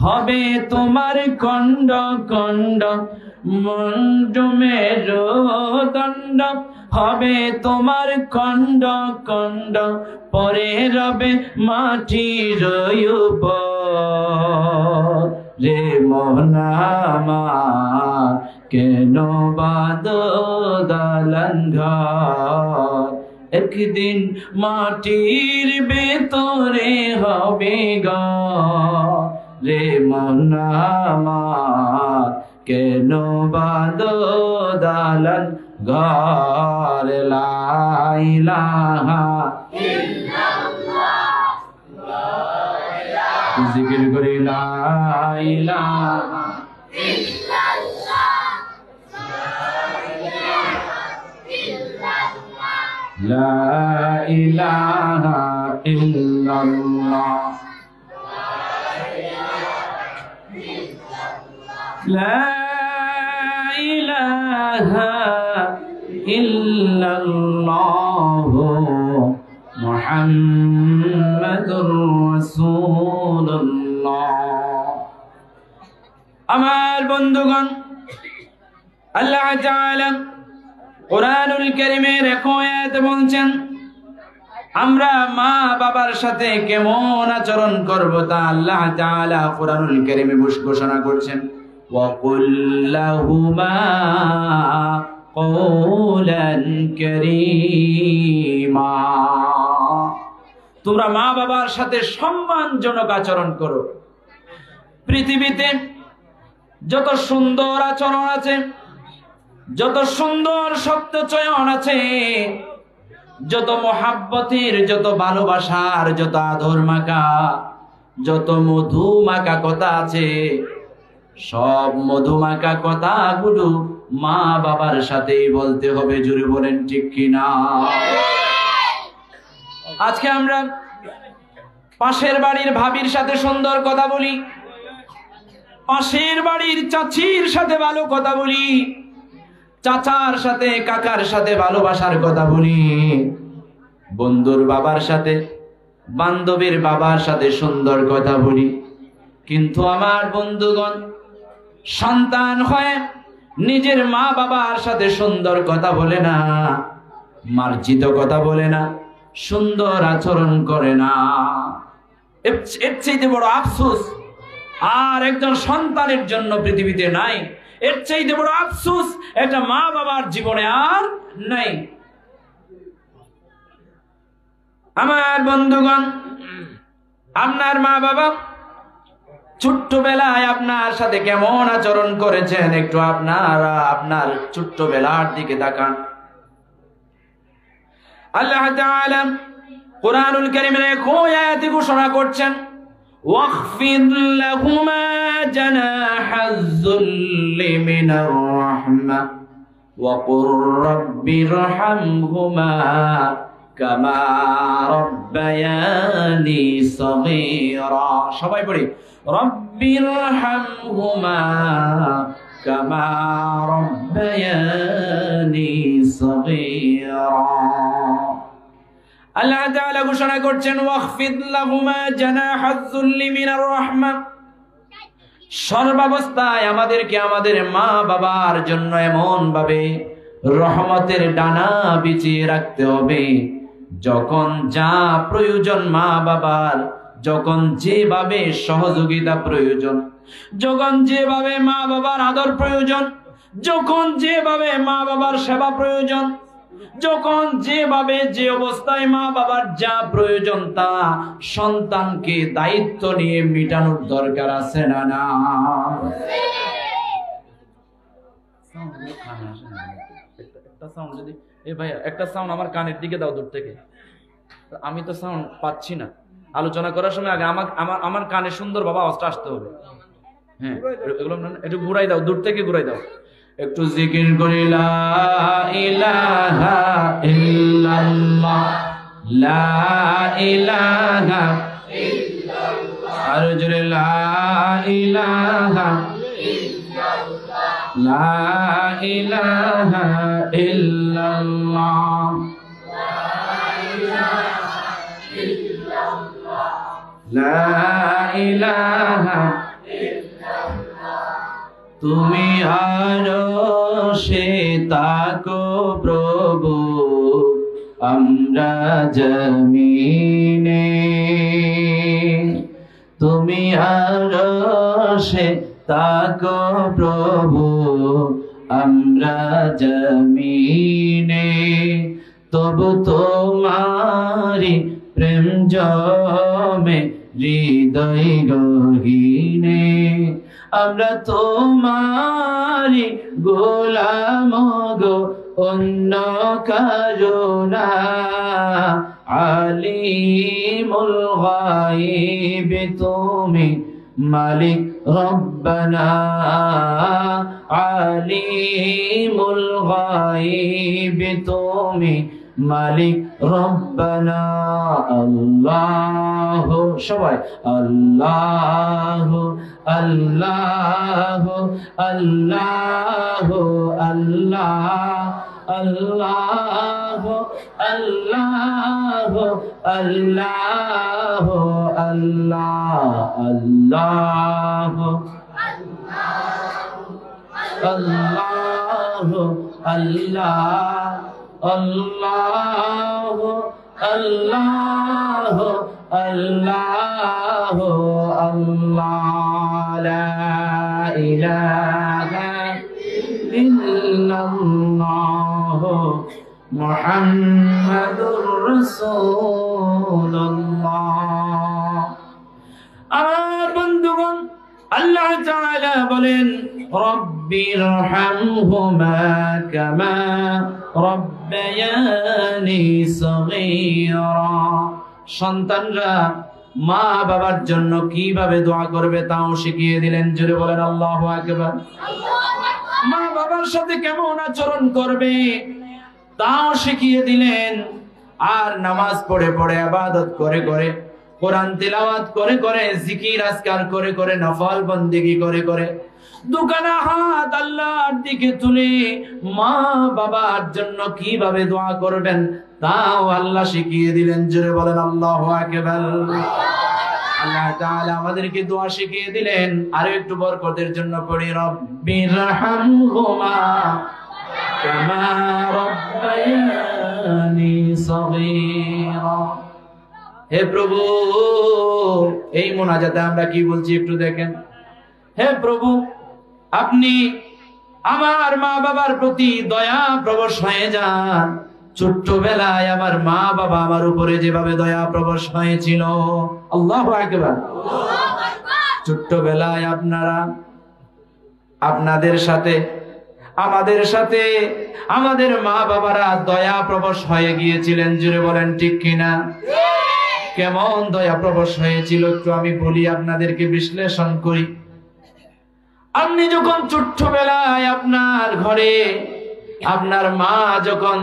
হবে তোমার খণ্ড খণ্ড, মন্ড মেরুদণ্ড হবে তোমার খণ্ড খণ্ড। পরে রবে মাটির উপর, রে মন আমার কেন বাঁধো দালান ঘর। একদিন মাটির ভেতরে হবে ঘর, রে মন আমার কেন বাঁধো দালান ঘর। লা ইলাহা ইল্লাল্লাহ, জিকির করি লা ইলাহা ইল্লাল্লাহ, লা ইলাহা ইল্লাল্লাহ, লা ইলাহা ইল্লাল্লাহ মুহাম্মাদুর রাসূলুল্লাহ। আমার বন্ধুগণ, আল্লাহ তাআলা কোরআনুল কারীমের এক আয়াতে বলছেন, আমরা মা বাবার সাথে কেমন আচরণ করব তা আল্লাহ তাআলা কোরআনুল কারীমে ঘোষণা করছেন। ওয়া কুল লাহুমা কওলান কারীমা, তোমরা মা বাবার সাথে সম্মানজনক আচরণ করো। পৃথিবীতে যত সুন্দর আচরণ আছে যত সুন্দর শব্দ চয়ন আছে, যত মোহাব্বতের, যত ভালোবাসার, যত আদর মাখা, যত মধু মাখা কথা আছে, সব মধু মাখা কথাগুলো মা বাবার সাথেই বলতে হবে। জোরে বলেন ঠিক কিনা? আজকে আমরা পাশের বাড়ির ভাবির সাথে সুন্দর কথা বলি, পাশের বাড়ির চাচির সাথে ভালো কথা বলি, চাচার সাথে কাকার সাথে ভালোবাসার কথা বলি, বন্ধুর বাবার সাথে, বান্ধবীর বাবার সাথে সুন্দর কথা বলি। কিন্তু আমার বন্ধুগণ, সন্তান হয়ে নিজের মা বাবার সাথে সুন্দর কথা বলে না, মার্জিত কথা বলে না, সুন্দর আচরণ করে না। এর চাইতে বড় আফসোস আর একজন সন্তানের জন্য পৃথিবীতে নাই। এর চাইতে বড় আফসোস একটা মা বাবার জীবনে আর নাই। আমার বন্ধুগণ, আপনার মা বাবা ছোট্টবেলায় আপনার সাথে কেমন আচরণ করেছেন, একটু আপনার ছোট্টবেলার দিকে তাকান। আল্লাহ তাআলা কুরআনুল কারীমের কোন আয়াতে ঘোষণা করছেন, ওয়াখফিদ লাহুমা জানাহাজ যুল্লি মিনার রাহমা ওয়া কুর রাব্বিরহামহুমা কামা রাব্বায়ানি সগীরা। সবাই পড়ি, রাব্বিরহামহুমা কামা রাব্বায়ানি সগীরা। আল্লাহ তাআলা ঘোষণা করছেন, ওয়াখফিদ লাহুমা জানাহাজ যুল্লি মিনার রাহমা। সর্বাবস্থায় আমাদেরকে আমাদের মা বাবার জন্য এমন ভাবে রহমতের ডানা বিছিয়ে রাখতে হবে, যখন যা প্রয়োজন মা বাবার, যখন যেভাবে সহযোগিতা প্রয়োজন, যখন যেভাবে মা বাবার আদর প্রয়োজন, যখন যেভাবে মা বাবার সেবা প্রয়োজন, যখন যেভাবে যে অবস্থায় মা বাবার যা প্রয়োজন তা সন্তানকে দায়িত্ব নিয়ে মেটানোর দরকার আছে না? না, একটা সাউন্ড যদি ভাই একটা সাউন্ড আমার কানের দিকে দাও দূর থেকে, আমি তো সাউন্ড পাচ্ছি না। আলোচনা করার সময় আগে আমার কানে সুন্দর বাবা আওয়াজটা আসতে হবে। হ্যাঁ, এগুলো একটু ঘুরাই দাও, দূর থেকে ঘুরাই দাও। একটু জিকির করি, লা ইলাহা ইল্লাল্লাহ, লা ইলাহা ইল্লাল্লাহ, আর জোরে লা ইলাহা ইল্লাল্লাহ, লা ইলাহা ইল্লাল্লাহ, লা ইলাহা। তুমি আরশে তাকো প্রভু, আমরা জমিনে। তুমি আরশে তাকো প্রভু, আমরা জমিনে। তবু তোমারি প্রেম জমে হৃদয় গহীনে। আমরা তোমারি গোলাম গো, অন্য কারো না। আলিমুল গায়ব তুমি, মালিক রব্বানা। আলিমুল গায়ব তুমি, মালিক রব্বানা। আল্লাহ, সবাই আল্লাহ আল্লাহ আল্লাহ আল্লাহ আল্লাহ আল্লাহ আল্লাহ আল্লাহ আল্লাহ আল্লাহ আল্লাহ আল্লাহ আল্লাহ আল্লাহ আল্লাহ, লা ইলাহা ইল্লাল্লাহ মুহাম্মাদুর রাসূলুল্লাহ। আর বন্ধুগণ, আল্লাহ তাআলা বলেন, রব্ব রব্বিরহামহুমা কামা রব্বায়ানি সগীরা। সন্তানরা মা বাবার জন্য কিভাবে দোয়া করবে তাও শিখিয়ে দিলেন। জোরে বলেন আল্লাহু আকবার। মা বাবার সাথে কেমন আচরণ করবে তাও শিখিয়ে দিলেন। আর নামাজ পড়ে পড়ে ইবাদত করে করে, কোরআন তিলাওয়াত করে করে, জিকির আজকার করে করে, নফল বন্দেগী করে করে, দুখানা হাত আল্লাহর দিকে তুলে মা বাবার জন্য কিভাবে দোয়া করবেন তাও আল্লাহ শিখিয়ে দিলেন। জোরে বলেন আল্লাহু আকবার। আল্লাহ তাআলা আমাদেরকে দোয়া শিখিয়ে দিলেন। আরো একটু বরকতের জন্য পড়ি, রব্বিরহামহুমা কামা রব্বায়ানি সগীরা। হে প্রভু, এই মুনাজাতে আমরা কি বলছি একটু দেখেন। হে প্রভু, আপনি আমার মা বাবার প্রতি দয়া প্রবশ হয়ে যান। ছোট্টবেলায় আমার মা বাবা আমার উপরে যেভাবে দয়া প্রবশ হয়েছিল, আল্লাহু আকবার। ছোট্টবেলায় আপনারা আপনাদের সাথে আমাদের সাথে আমাদের মা বাবারা দয়া প্রবশ হয়ে গিয়েছিলেন। জুড়ে বলেন ঠিক কিনা? কেমন দয়া প্রবশ হয়েছিল একটু আমি বলি, আপনাদেরকে বিশ্লেষণ করি। আপনি যখন ছোট্টবেলায় আপনার ঘরে আপনার মা যখন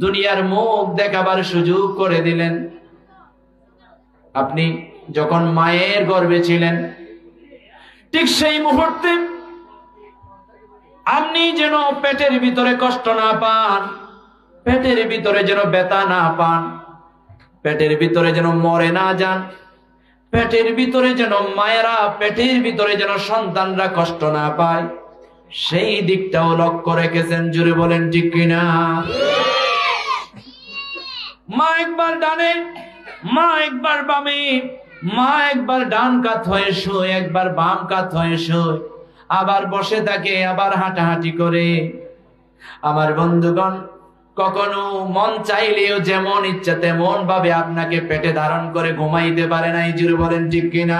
দুনিয়ার মুখ দেখাবার সুযোগ করে দিলেন, আপনি যখন মায়ের গর্ভে ছিলেন, ঠিক সেই মুহূর্তে আপনি যেন পেটের ভিতরে কষ্ট না পান, পেটের ভিতরে যেন ব্যথা না পান, পেটের ভিতরে যেন মরে না যান, পেটের ভিতরে যেন মায়েরা পেটের ভিতরে যেন সন্তানরা কষ্ট না পায়, সেই দিকটাও লক্ষ্য রেখেছেন। জুড়ে বলেন ঠিক কিনা? মা একবার ডানে, মা একবার বামে, মা একবার ডান কাত হয়ে শোয়, একবার বাম কাত হয়ে শোয়, আবার বসে থাকে, আবার হাঁটাহাঁটি করে। আমার বন্ধুগণ, কখনো মন চাইলেও যেমন ইচ্ছা তেমন ভাবে আপনাকে পেটে ধারণ করে ঘুমাইতে পারে নাই। জুড়ে বলেন ঠিক কিনা?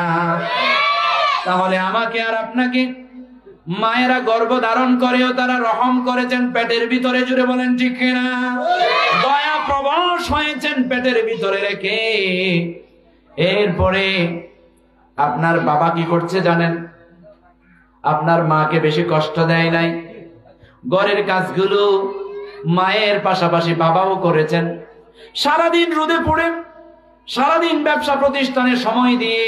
তাহলে আমাকে আর আপনাকে মায়েরা গর্ভ ধারণ করেও তারা রহম করেছেন পেটের ভিতরে। জুড়ে বলেন ঠিক কিনা? দয়া প্রবশ হয়েছেন পেটের ভিতরে রেখে। এরপরে আপনার বাবা কি করছে জানেন? আপনার মাকে বেশি কষ্ট দেয় নাই। ঘরের কাজগুলো মায়ের পাশাপাশি বাবাও করেছেন। সারাদিন রোদে পড়ে, সারাদিন ব্যবসা প্রতিষ্ঠানে সময় দিয়ে,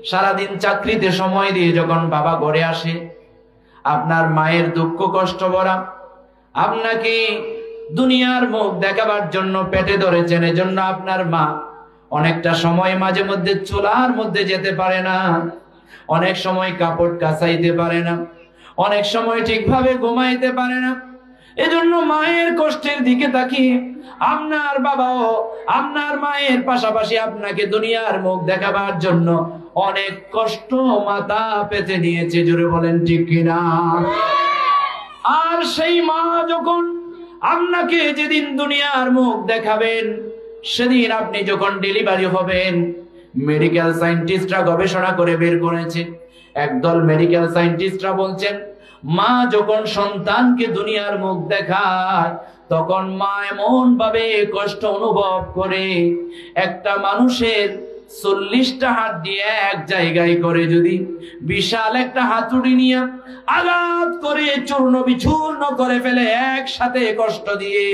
সারাদিন চাকরিতে সময় দিয়ে যখন বাবা ঘরে আসে, আপনার মায়ের দুঃখ কষ্ট ভরা আপনাকে দুনিয়ার মুখ দেখাবার জন্য পেটে ধরেছেন। এজন্য আপনার মা অনেকটা সময় মাঝে মধ্যে চুলার মধ্যে যেতে পারে না, অনেক সময় কাপড় কাচাইতে পারে না, অনেক সময় ঠিকভাবে ঘুমাইতে পারে না। এজন্য মায়ের কষ্টের দিকে তাকিয়ে আপনার বাবাও আপনার মায়ের পাশাপাশি আপনাকে দুনিয়ার মুখ দেখাবার জন্য অনেক কষ্ট মাথা পেতে নিয়েছে। জোরে বলেন ঠিক কিনা? আর সেই মা যখন আপনাকে যেদিন দুনিয়ার মুখ দেখাবেন, সেদিন আপনি যখন ডেলিভারি হবেন, মেডিকেল সায়েন্টিস্টরা গবেষণা করে বের করেছে, একদল মেডিকেল সায়েন্টিস্টরা বলছেন, মা যখন সন্তানকে দুনিয়ার মুখ দেখায় তখন মা এমন ভাবে কষ্ট অনুভব করে, একটা মানুষের 40টা হাত দিয়ে এক জায়গায় করে যদি বিশাল একটা হাতুড়ি নিয়ে আঘাত করে চূর্ণ বিচূর্ণ করে ফেলে, একসাথে কষ্ট দিয়ে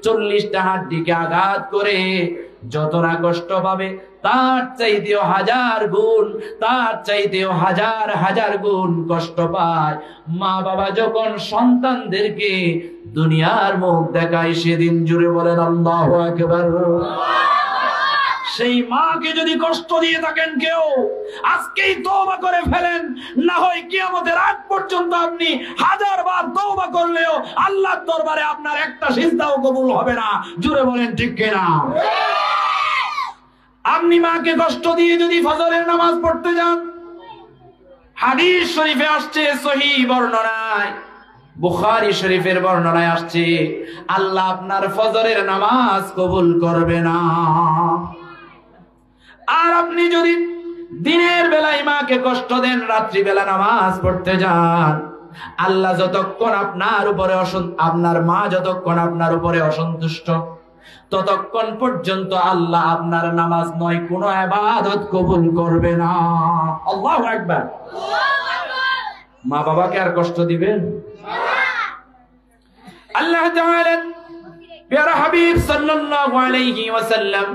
40টা হাত দিকে আঘাত করে যতটা কষ্ট পাবে তার চাইতেও হাজার গুণ, তার চাইতেও হাজার হাজার গুণ কষ্ট পায় মা বাবা যখন সন্তানদেরকে দুনিয়ার মুখ দেখায় সেদিন। জুড়ে বলেন আল্লাহু আকবার। সেই মাকে যদি কষ্ট দিয়ে থাকেন কেউ, আজকেই তওবা করে ফেলেন, না হয় কিয়ামতের আগ পর্যন্ত আপনি 1000 বার তওবা করলেও আল্লাহর দরবারে আপনার একটা সিজদাও কবুল হবে না। জুড়ে বলেন ঠিক কিনা? আপনি মাকে কষ্ট দিয়ে যদি ফজরের নামাজ পড়তে যান, হাদিস শরীফে আসছে, সহিহ বর্ণনায়, বুখারী শরীফের বর্ণনায় আসছে, আল্লাহ আপনার ফজরের নামাজ কবুল করবে না। আর আপনি যদি দিনের বেলায় মাকে কষ্ট দেন, রাত্রি বেলা নামাজ পড়তে যান, আল্লাহ যতক্ষণ আপনার উপরে আপনার মা যতক্ষণ আপনার উপরে অসন্তুষ্ট, ততক্ষণ পর্যন্ত আল্লাহ আপনার নামাজ নয় কোনো ইবাদত কবুল করবে না। আল্লাহু আকবার। মা বাবাকে আর কষ্ট দিবেন? আল্লাহ তাআলা প্যারা হাবিব সাল্লাল্লাহু আলাইহি ওয়াসাল্লাম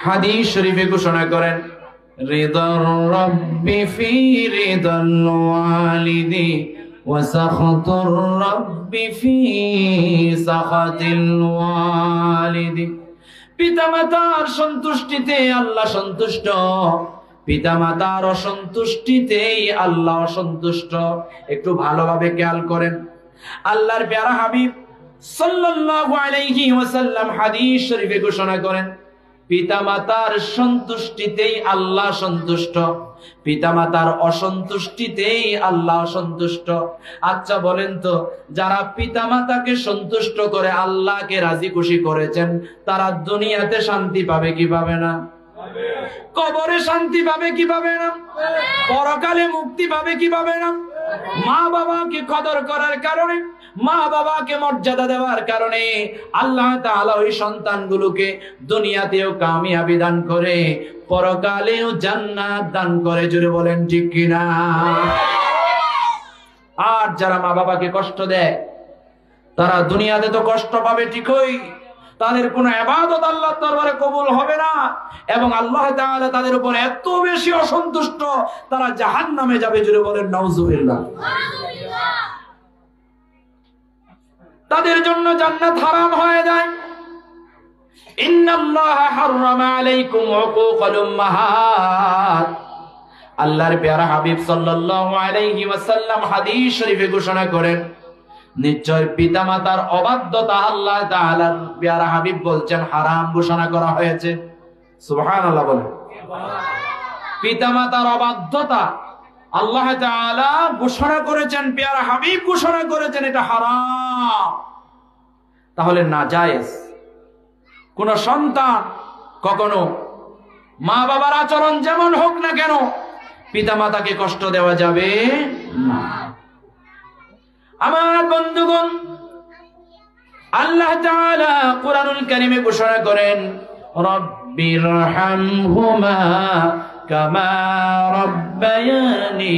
হাদিস শরীফে ঘোষণা করেন, রিদার রাব্বি ফি রিদাল ওয়ালিদি ওয়া সাখাতুর রাব্বি ফি সাখাতিল ওয়ালিদি। পিতামাতার সন্তুষ্টিতে আল্লাহ সন্তুষ্ট, পিতামাতার অসন্তুষ্টিতেই আল্লাহ অসন্তুষ্ট। একটু ভালোভাবে খেয়াল করেন, আল্লাহর প্যারা হাবিব সাল্লাল্লাহু আলাইহি ওয়াসাল্লাম হাদিস শরীফে ঘোষণা করেন, পিতামাতার সন্তুষ্টিতেই আল্লাহ সন্তুষ্ট, পিতামাতার অসন্তুষ্টিতেই আল্লাহ অসন্তুষ্ট। আচ্ছা বলেন তো, যারা পিতামাতাকে সন্তুষ্ট করে আল্লাহকে রাজি খুশি করেছেন, তারা দুনিয়াতে শান্তি পাবে কি পাবে না? কবরে শান্তি পাবে কি পাবে না? পরকালে মুক্তি পাবে কি পাবে না? মা বাবাকে কদর করার কারণে, মা বাবাকে মর্যাদা দেওয়ার কারণে আল্লাহ তাআলা ওই সন্তানগুলোকে দুনিয়াতেও কামিয়াবি দান করে, পরকালেও জান্নাত দান করে। জোরে বলেন ঠিক কিনা? আর যারা মা বাবাকে কষ্ট দেয়, তারা দুনিয়াতে তো কষ্ট পাবে ঠিকই, তাদের কোনো ইবাদত আল্লাহর দরবারে কবুল হবে না, এবং আল্লাহ তাআলা তাদের উপর এত বেশি অসন্তুষ্ট, তারা জাহান্নামে যাবে। জোরে বলেন নাউজুবিল্লাহ। তাদের জন্য জান্নাত হারাম হয়ে যায়। ইন্নাল্লাহা হাররামা আলাইকুম উকুকাল উম্মাহাত। আল্লাহর প্যারা হাবিব সাল্লাল্লাহু আলাইহি ওয়াসাল্লাম হাদিস শরীফে ঘোষণা করেন, নিশ্চয় পিতামাতার অবাধ্যতা আল্লাহ তাআলার প্যারা হাবিব বলছেন হারাম ঘোষণা করা হয়েছে। সুবহানাল্লাহ বলেন। পিতামাতার অবাধ্যতা আল্লাহ তাআলা ঘোষণা করেছেন, প্যারা হাবিব ঘোষণা করেছেন, এটা হারাম। তাহলে নাজায়েজ কোন সন্তান কখনো মা বাবার আচরণ যেমন হোক না কেন পিতামাতাকে কষ্ট দেওয়া যাবে না। আমার বন্ধুগণ, আল্লাহ তাআলা কুরআনুল কারীমে ঘোষণা করেন, রব্বিরহামহুমা কামা রাব্বায়ানি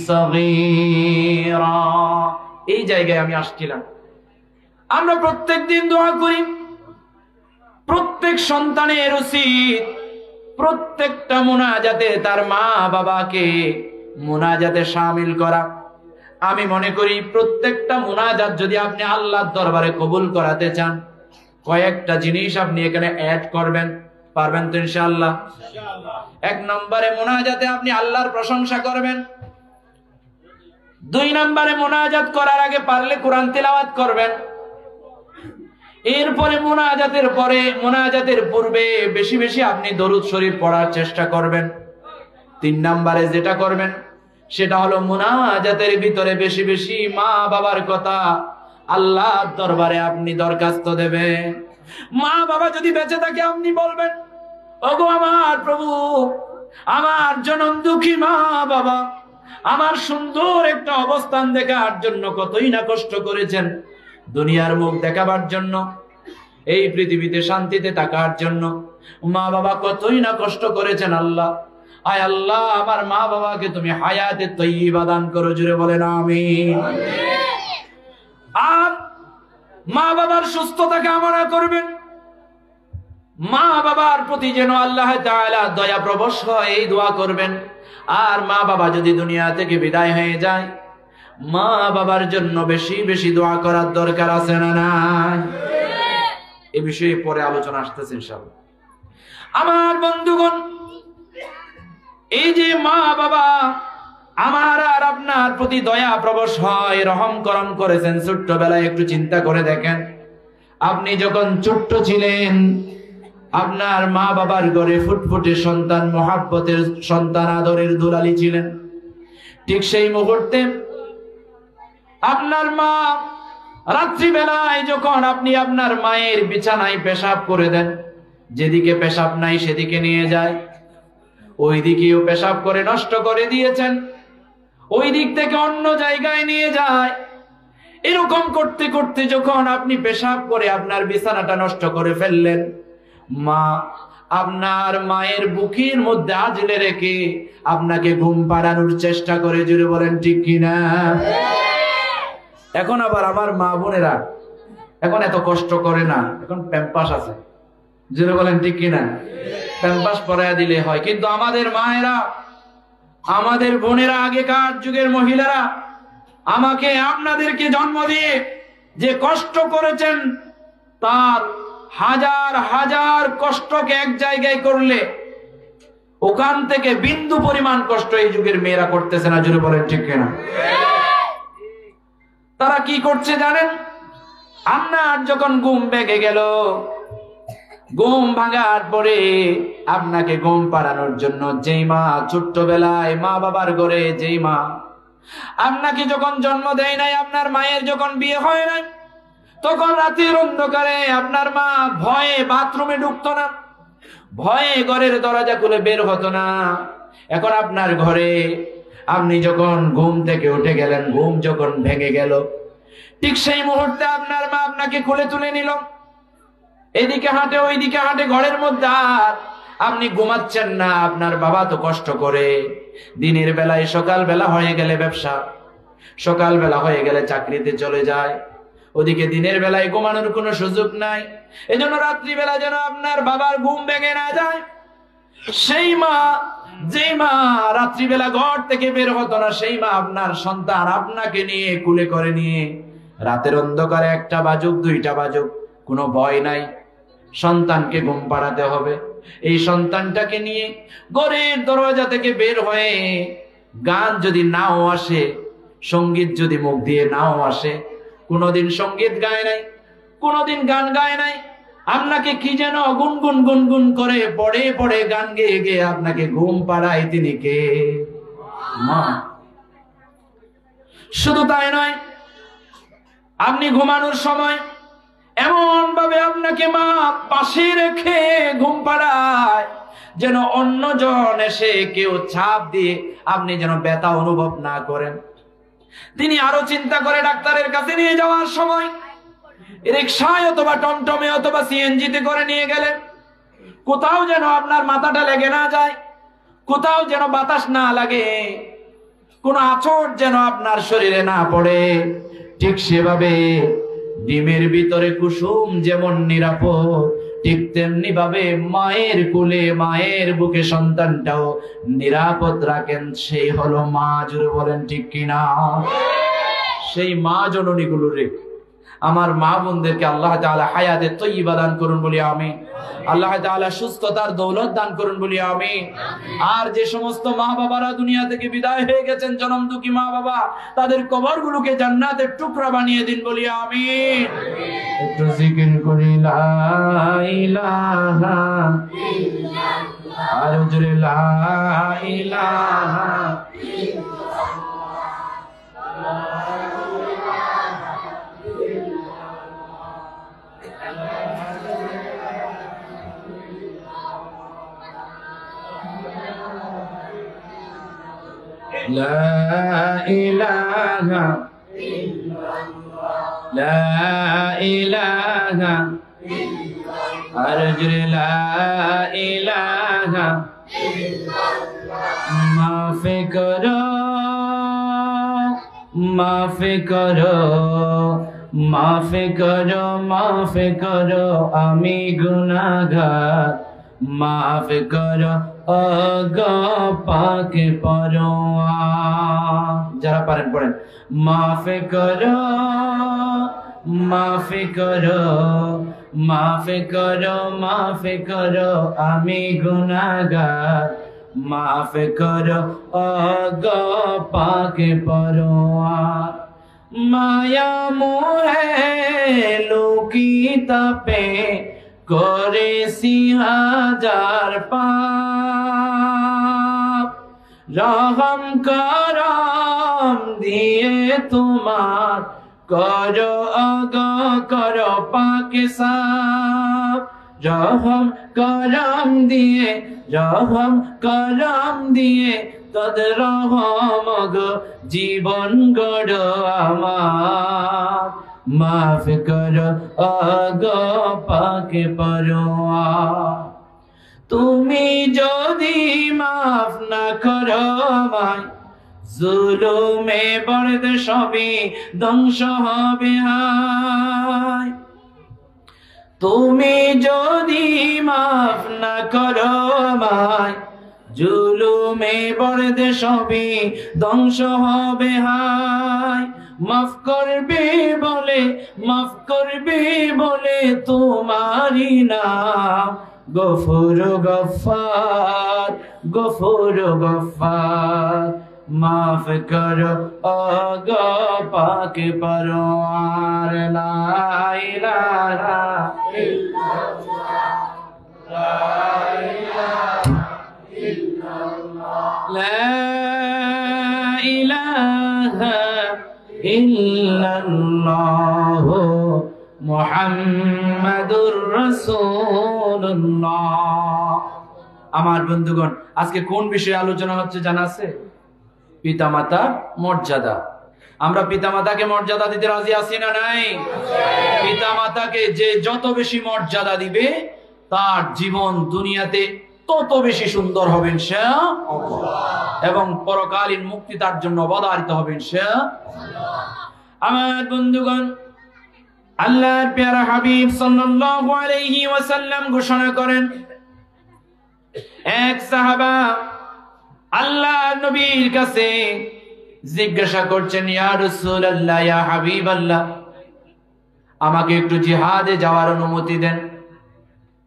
সগীরা। এই জায়গায় আমি আসছিলাম। আমরা প্রত্যেকদিন দোয়া করি, প্রত্যেক সন্তানের উচিত প্রত্যেকটা মুনাজাতে তার মা বাবাকে মুনাজাতে শামিল করা। আমি মনে করি প্রত্যেকটা মুনাজাত যদি আপনি আল্লাহর দরবারে কবুল করাতে চান, কয়েকটা জিনিস আপনি এখানে অ্যাড করবেন। পারবেন তো ইনশাআল্লাহ? এক নম্বরে মুনাজাতে আপনি আল্লাহর প্রশংসা করবেন। দুই নম্বরে মুনাজাত করার আগে পারলে কোরআন তিলাওয়াত করবেন। এরপরে মুনাজাতের পূর্বে বেশি বেশি আপনি দরুদ শরীফ পড়ার চেষ্টা করবেন। তিন নম্বরে যেটা করবেন সেটা হলো মুনাজাতের ভিতরে বেশি বেশি মা বাবার কথা আল্লাহর দরবারে আপনি দরখাস্ত দেবেন। মা বাবা যদি বেঁচে থাকে আপনি বলবেন, ওগো আমার প্রভু, আমার জনম দুঃখী মা বাবা আমার সুন্দর একটা অবস্থান দেখার জন্য কতই না কষ্ট করেছেন, দুনিয়ার মুখ দেখাবার জন্য, এই পৃথিবীতে শান্তিতে থাকার জন্য মা বাবা কতই না কষ্ট করেছেন। আল্লাহ, আয় আল্লাহ, আমার মা বাবাকে তুমি হায়াতে তয়্যিবা দান করো। জুড়ে বলেন আমিন। আর মা বাবার সুস্থতা কামনা করবেন, মা বাবার প্রতি যেন আল্লাহ তাআলা দয়া প্রবশ হয় এই দোয়া করবেন। আর মা বাবা যদি দুনিয়া থেকে বিদায় হয়ে যায়, মা বাবার জন্য বেশি বেশি দোয়া করার দরকার আছে না নাই? এই বিষয়ে পরে আলোচনা আসতেছে ইনশাআল্লাহ। আমার বন্ধুগণ, এই যে মা বাবা আমার আর আপনার প্রতি দয়া প্রবশ হয়, রহম করম করেছেন ছোট্টবেলায়, একটু চিন্তা করে দেখেন, আপনি যখন ছোট্ট ছিলেন আপনার মা বাবার ঘরে ফুটফুটে সন্তান, মহাব্বতের সন্তান, আদরের দুলালি ছিলেন। ঠিক সেই মুহূর্তে আপনার মা রাত্রিবেলায় যখন আপনি আপনার মায়ের বিছানায় পেশাব করে দেন, যেদিকে পেশাব নাই সেদিকে নিয়ে যায়, ওই দিকেও পেশাব করে নষ্ট করে দিয়েছেন। ওই দিক থেকে অন্য জায়গায় নিয়ে যায়। এরকম করতে করতে যখন আপনি পেশাব করে আপনার বিছানাটা নষ্ট করে ফেললেন, মা আপনার মায়ের বুকের মধ্যে আজলে রেখে আপনাকে ঘুম পাড়ানোর চেষ্টা করে, জুড়ে বলেন ঠিক কিনা? এখন আবার আমার মা বোনেরা এখন এত কষ্ট করে না, এখন প্যাম্পাস আছে, জুড়ে বলেন ঠিক কিনা? প্যাম্পাস পরাইয়া দিলে হয়। কিন্তু আমাদের মায়েরা, আমাদের বোনেরা, আগেকার যুগের মহিলারা আমাকে আপনাদেরকে জন্ম দিয়ে যে কষ্ট করেছেন, তার হাজার হাজার কষ্টকে এক জায়গায় করলে ওখান থেকে বিন্দু পরিমাণ কষ্ট এই যুগের মেয়েরা করতেছে না, জুড়ে বলেন ঠিক কিনা? তারা কি করছে জানেন? আপনার যখন ঘুম ভেঙে গেল, ঘুম ভাঙার পরে আপনাকে ঘুম পাড়ানোর জন্য যেই মা ছোট্টবেলায় মা বাবার ঘরে, যেই মা আপনাকে যখন জন্ম দেয় নাই, আপনার মায়ের যখন বিয়ে হয় নাই, তখন রাতের অন্ধকারে আপনার মা ভয়ে বাথরুমে ঢুকতো না, ভয়ে ঘরের দরজা খুলে বের হতো না। এখন আপনার ঘরে আপনি যখন ঘুম থেকে উঠে গেলেন, ঘুম যখন ভেঙে গেল, ঠিক সেই মুহূর্তে আপনার মা আপনাকে কোলে তুলে নিল, এদিকে হাঁটে ওইদিকে হাঁটে ঘরের মধ্যে, আর আপনি ঘুমাচ্ছেন না। আপনার বাবা তো কষ্ট করে দিনের বেলায়, সকাল বেলা হয়ে গেলে ব্যবসা, সকাল বেলা হয়ে গেলে চাকরিতে চলে যায়, ওদিকে দিনের বেলায় ঘুমানোর কোনো সুযোগ নাই। এজন্য রাত্রিবেলা যেন আপনার বাবার ঘুম ভেঙে না যায়, সেই মা, যেই মা রাত্রিবেলা ঘর থেকে বের হতো না, সেই মা আপনার সন্তান আপনাকে নিয়ে কুলে করে নিয়ে রাতের অন্ধকারে 1টা বাজুক 2টা বাজুক কোনো ভয় নাই, সন্তানকে ঘুম পাড়াতে হবে। এই সন্তানটাকে নিয়ে ঘরের দরজা থেকে বের হয়ে, গান যদি নাও আসে, সঙ্গীত যদি মুখ দিয়ে নাও আসে, কোনোদিন সঙ্গীত গায় নাই, কোনোদিন গান গায় নাই, আপনাকে কি যেন গুনগুন গুনগুন করে পড়ে পড়ে গান গেয়ে গেয়ে আপনাকে ঘুম পাড়ায়, তিনি কে? মা। শুধু তাই নয়, আপনি ঘুমানোর সময় এমন ভাবে আপনাকে মা পাশে রেখে ঘুম পাড়ায় যেন অন্যজন এসে কেউ ছাপ দিয়ে আপনি যেন ব্যথা অনুভব না করেন। তিনি আরো চিন্তা করে ডাক্তারের কাছে নিয়ে যাওয়ার সময় রিকশায় অথবা টমটমে অথবা সিএনজিতে করে নিয়ে গেলেন, কোথাও যেন আপনার মাথাটা লেগে না যায়, কোথাও যেন বাতাস না লাগে, কোন আঁচড় যেন আপনার শরীরে না পড়ে। ঠিক সেভাবে ডিমের ভিতরে কুসুম যেমন নিরাপদ, ঠিক তেমনি ভাবে মায়ের কোলে, মায়ের বুকে সন্তানটাও নিরাপদ রাখেন, সেই হলো মা। জুড়ে বলেন ঠিক কিনা? সেই মা জননী গুলোরে, আমার মা বোনদেরকে আল্লাহ তাআলা হায়াতে তয়্যিবা দান করুন বলি আমিন। আল্লাহ তাআলা সুস্থতার দৌলত দান করুন বলি আমিন। আর যে সমস্ত মা বাবারা দুনিয়া থেকে বিদায় হয়ে গেছেন, জনম দুঃখী মা বাবা, তাদের কবরগুলোকে জান্নাতের টুকরা বানিয়ে দিন বলি আমিন। একটু জিকির করি লা ইলাহা ইল্লাল্লাহ, আর জোরে লা ইলাহা لا إله إلا الله، لا إله إلا الله، أرجو لا إله إلا الله، माफ करो माफ करो माफ करो माफ करो आमी गुनाहगार, माफ करो गो पाक परवान। যারা পারেন পড়েন, মাফ করো মাফ করো মাফ করো মাফ করো আমি গুনাহগার, মাফ করো গো পাক परवान। মায়া মোহে লুকিতাপে করেছি হাজার পাপ, রহম করম দিয়ে তোমার করো আগো করো পাক সাফ, রহম করম দিয়ে রহম করম দিয়ে তাদের রহমত জীবন গড় আমার মাফ করো আগো পাকে পরোয়ার তুমি যদি মাফ না করো আমায় জুলুমে বর্দ সবই ধ্বংস হবে হায় তুমি যদি মাফ না করো আমায় জুলুমে বর্দ সবই ধ্বংস হবে হায় মাফ করবে বলে তোমারই নাম গফুর গফার মাফ করো আগো পাকে পরোয়ার লা ইলাহা ইল্লাল্লাহ লা ইলাহা ইল্লাল্লাহ মুহাম্মাদুর রাসূলুল্লাহ। আমার বন্ধুগণ, আজকে কোন বিষয়ে আলোচনা হচ্ছে জানা আছে? পিতামাতার মর্যাদা। আমরা পিতামাতাকে মর্যাদা দিতে রাজি আছি না নাই? পিতামাতাকে যে যত বেশি মর্যাদা দিবে তার জীবন দুনিয়াতে তত বেশি সুন্দর হবে ইনশাআল্লাহ, এবং পরকালীন মুক্তি তার জন্য অবধারিত হবে ইনশাআল্লাহ। আমার বন্ধুগণ, আল্লাহর প্যারা হাবিব সাল্লাল্লাহু আলাইহি ওয়াসাল্লাম ঘোষণা করেন, এক সাহাবা আল্লাহর নবীর কাছে জিজ্ঞাসা করছেন, ইয়া রাসূলুল্লাহ, ইয়া হাবিবাল্লাহ, আমাকে একটু জিহাদে যাওয়ার অনুমতি দেন।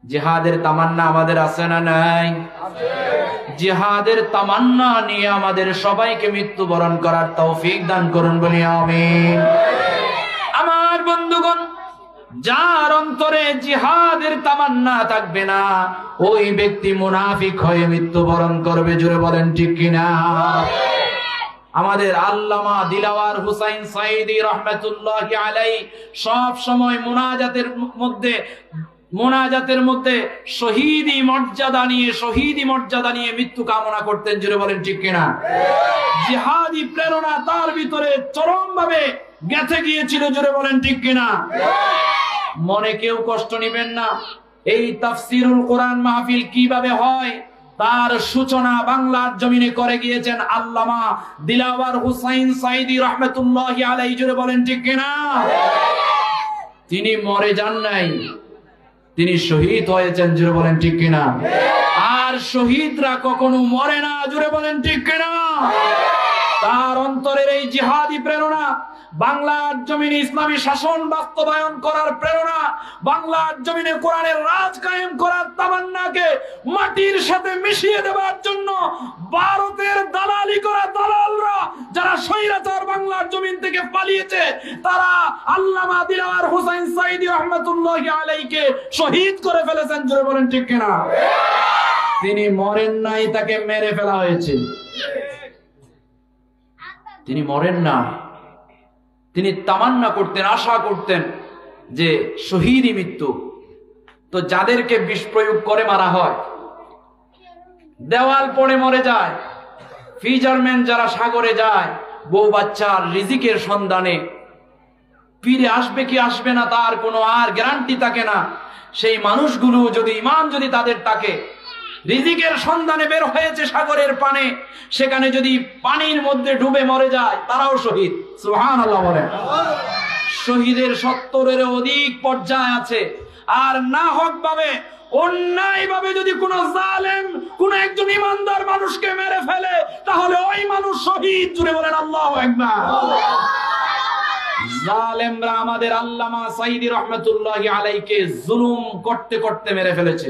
জিহাদের তামান্না আমাদের আছে না নাই? জিহাদের তামান্না নিয়ে আমাদের সবাইকে মৃত্যুবরণ করার তৌফিক দান করুন বলি আমিন। আমার বন্ধুগণ, যার অন্তরে জিহাদের তামান্না থাকবে না ওই ব্যক্তি মুনাফিক হয়ে মৃত্যুবরণ করবে। জোরে বলেন ঠিক কিনা? আমাদের আল্লামা দিলাওয়ার হুসাইন সাইদি রহমাতুল্লাহি আলাইহি সব সময় মুনাজাতের মধ্যে শহীদি মর্যাদা নিয়ে মৃত্যু কামনা করতেন। জোরে বলেন ঠিক কিনা? জিহাদি প্রেরণা তার ভিতরে চরম ভাবে গেঁথে গিয়েছিল। জোরে বলেন ঠিক কিনা? মনে কেউ কষ্ট নেবেন না। এই তাফসিরুল কোরআন মাহফিল কিভাবে হয় তার সূচনা বাংলার জমিনে করে গিয়েছেন আল্লামা দিলাওয়ার হুসাইন সাইদি রহমাতুল্লাহি আলাইহি। জোরে বলেন ঠিক কিনা? তিনি মরে যান নাই, তিনি শহীদ হয়েছেন। জোরে বলেন ঠিক কিনা? আর শহীদরা কখনো মরে না। জোরে বলেন ঠিক কিনা? তার অন্তরের এই জিহাদি প্রেরণা, বাংলার জমিনে ইসলামী শাসন বাস্তবায়ন করার প্রেরণা, বাংলার জমিনে কোরআনের রাজ কায়েম করার তামান্নাকে মাটির সাথে মিশিয়ে দেওয়ার জন্য ভারতের দালালি করা দালালরা যারা স্বৈরাচার বাংলার জমিন থেকে পালিয়েছে, তারা আল্লামা দিলাওয়ার হুসাইন সাইদি রহমাতুল্লাহি আলাইহিকে শহীদ করে ফেলেছেন। জোরে বলেন ঠিক কিনা? তিনি মরেন নাই, তাকে মেরে ফেলা হয়েছে। তিনি মরেন না, তিনি তামান্না করতেন, আশা করতেন যে শহীদই মৃত্যু। তো যাদেরকে বিষ প্রয়োগ করে মারা হয়, দেওয়াল পড়ে মরে যায়, ফিশারম্যান যারা সাগরে যায় বউ বাচ্চার রিজিকের সন্ধানে, ফিরে আসবে কি আসবে না তার কোনো আর গ্যারান্টি থাকে না, সেই মানুষগুলো যদি ঈমান যদি তাদের থাকে, রিজিকের সন্ধানে বের হয়েছে সাগরের পানে, সেখানে যদি পানির মধ্যে ডুবে মরে যায় তারাও শহীদ। সুবহানাল্লাহ বলেন। শহীদের 70-এর অধিক পর্যায় আছে। আর না হক ভাবে, অন্যায় ভাবে যদি কোনো জালেম কোন একজন ইমানদার মানুষকে মেরে ফেলে, তাহলে ওই মানুষ শহীদ। জুড়ে বলেন আল্লাহু আকবার। জালেমরা আমাদের আল্লামা সাইদি রহমাতুল্লাহি আলাইহিকে জুলুম করতে করতে মেরে ফেলেছে,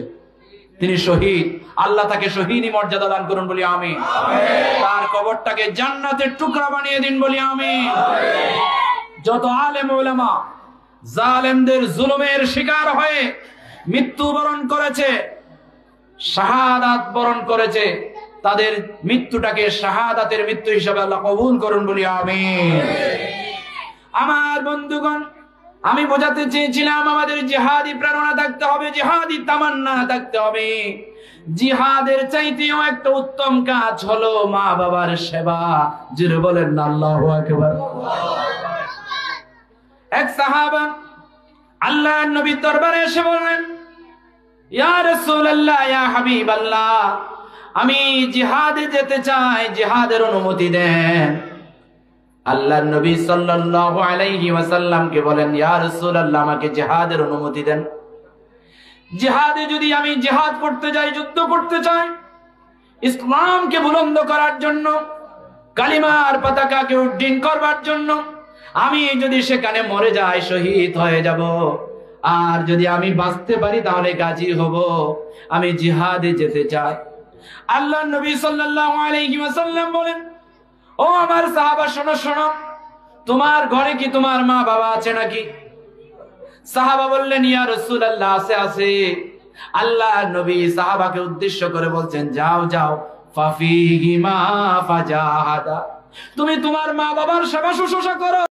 তিনি শহীদ। আল্লাহ তাকে শহীদি মর্যাদা দান করুন বলি আমিন। তার কবরটাকে জান্নাতের টুকরা বানিয়ে দিন বলি আমিন। যত আলেম উলামা জালেমদের জুলুমের শিকার হয়ে মৃত্যুবরণ করেছে, শাহাদাত বরণ করেছে, তাদের মৃত্যুটাকে শাহাদাতের মৃত্যু হিসেবে আল্লাহ কবুল করুন বলি আমিন। আমার বন্ধুগণ, আমি বোঝাতে চেয়েছিলাম আমাদের জিহাদি প্রেরণা থাকতে হবে, জিহাদি তামান্না থাকতে হবে। জিহাদের চাইতেও একটা উত্তম কাজ হলো মা বাবার সেবা। জোরে বলেন না আল্লাহু আকবার। এক সাহাবা আল্লাহর নবীর দরবারে এসে বললেন, ইয়া রাসূলুল্লাহ, ইয়া হাবিবাল্লাহ, আমি জিহাদে যেতে চাই, জিহাদের অনুমতি দেন। আল্লাহর নবী সাল্লাল্লাহু আলাইহি ওয়াসাল্লামকে বলেন, ইয়া রাসূলুল্লাহ, আমাকে জিহাদের অনুমতি দেন। জিহাদে যদি আমি জিহাদ করতে যাই, যুদ্ধ করতে চাই, ইসলামকে বুলন্দ করার জন্য, কালিমার পতাকাকে উড্ডীন করবার জন্য, আমি যদি সেখানে মরে যাই, শহীদ হয়ে যাব, আর যদি আমি বাঁচতে পারি তাহলে গাজী হব, আমি জিহাদে যেতে চাই। আল্লাহর নবী সাল্লাল্লাহু আলাইহি ওয়াসাল্লাম বলেন, ও আমার সাহাবা, শোনো শোনো, তোমার ঘরে কি তোমার মা বাবা আছে নাকি? সাহাবা বললেন, ইয়া রাসূলুল্লাহ, আছে আছে। আল্লাহর নবী সাহাবাকে উদ্দেশ্য করে বলছেন, যাও যাও, ফাফিহিমা ফাজাহাদা, তুমি তোমার মা বাবার সেবা শুশ্রূষা করো।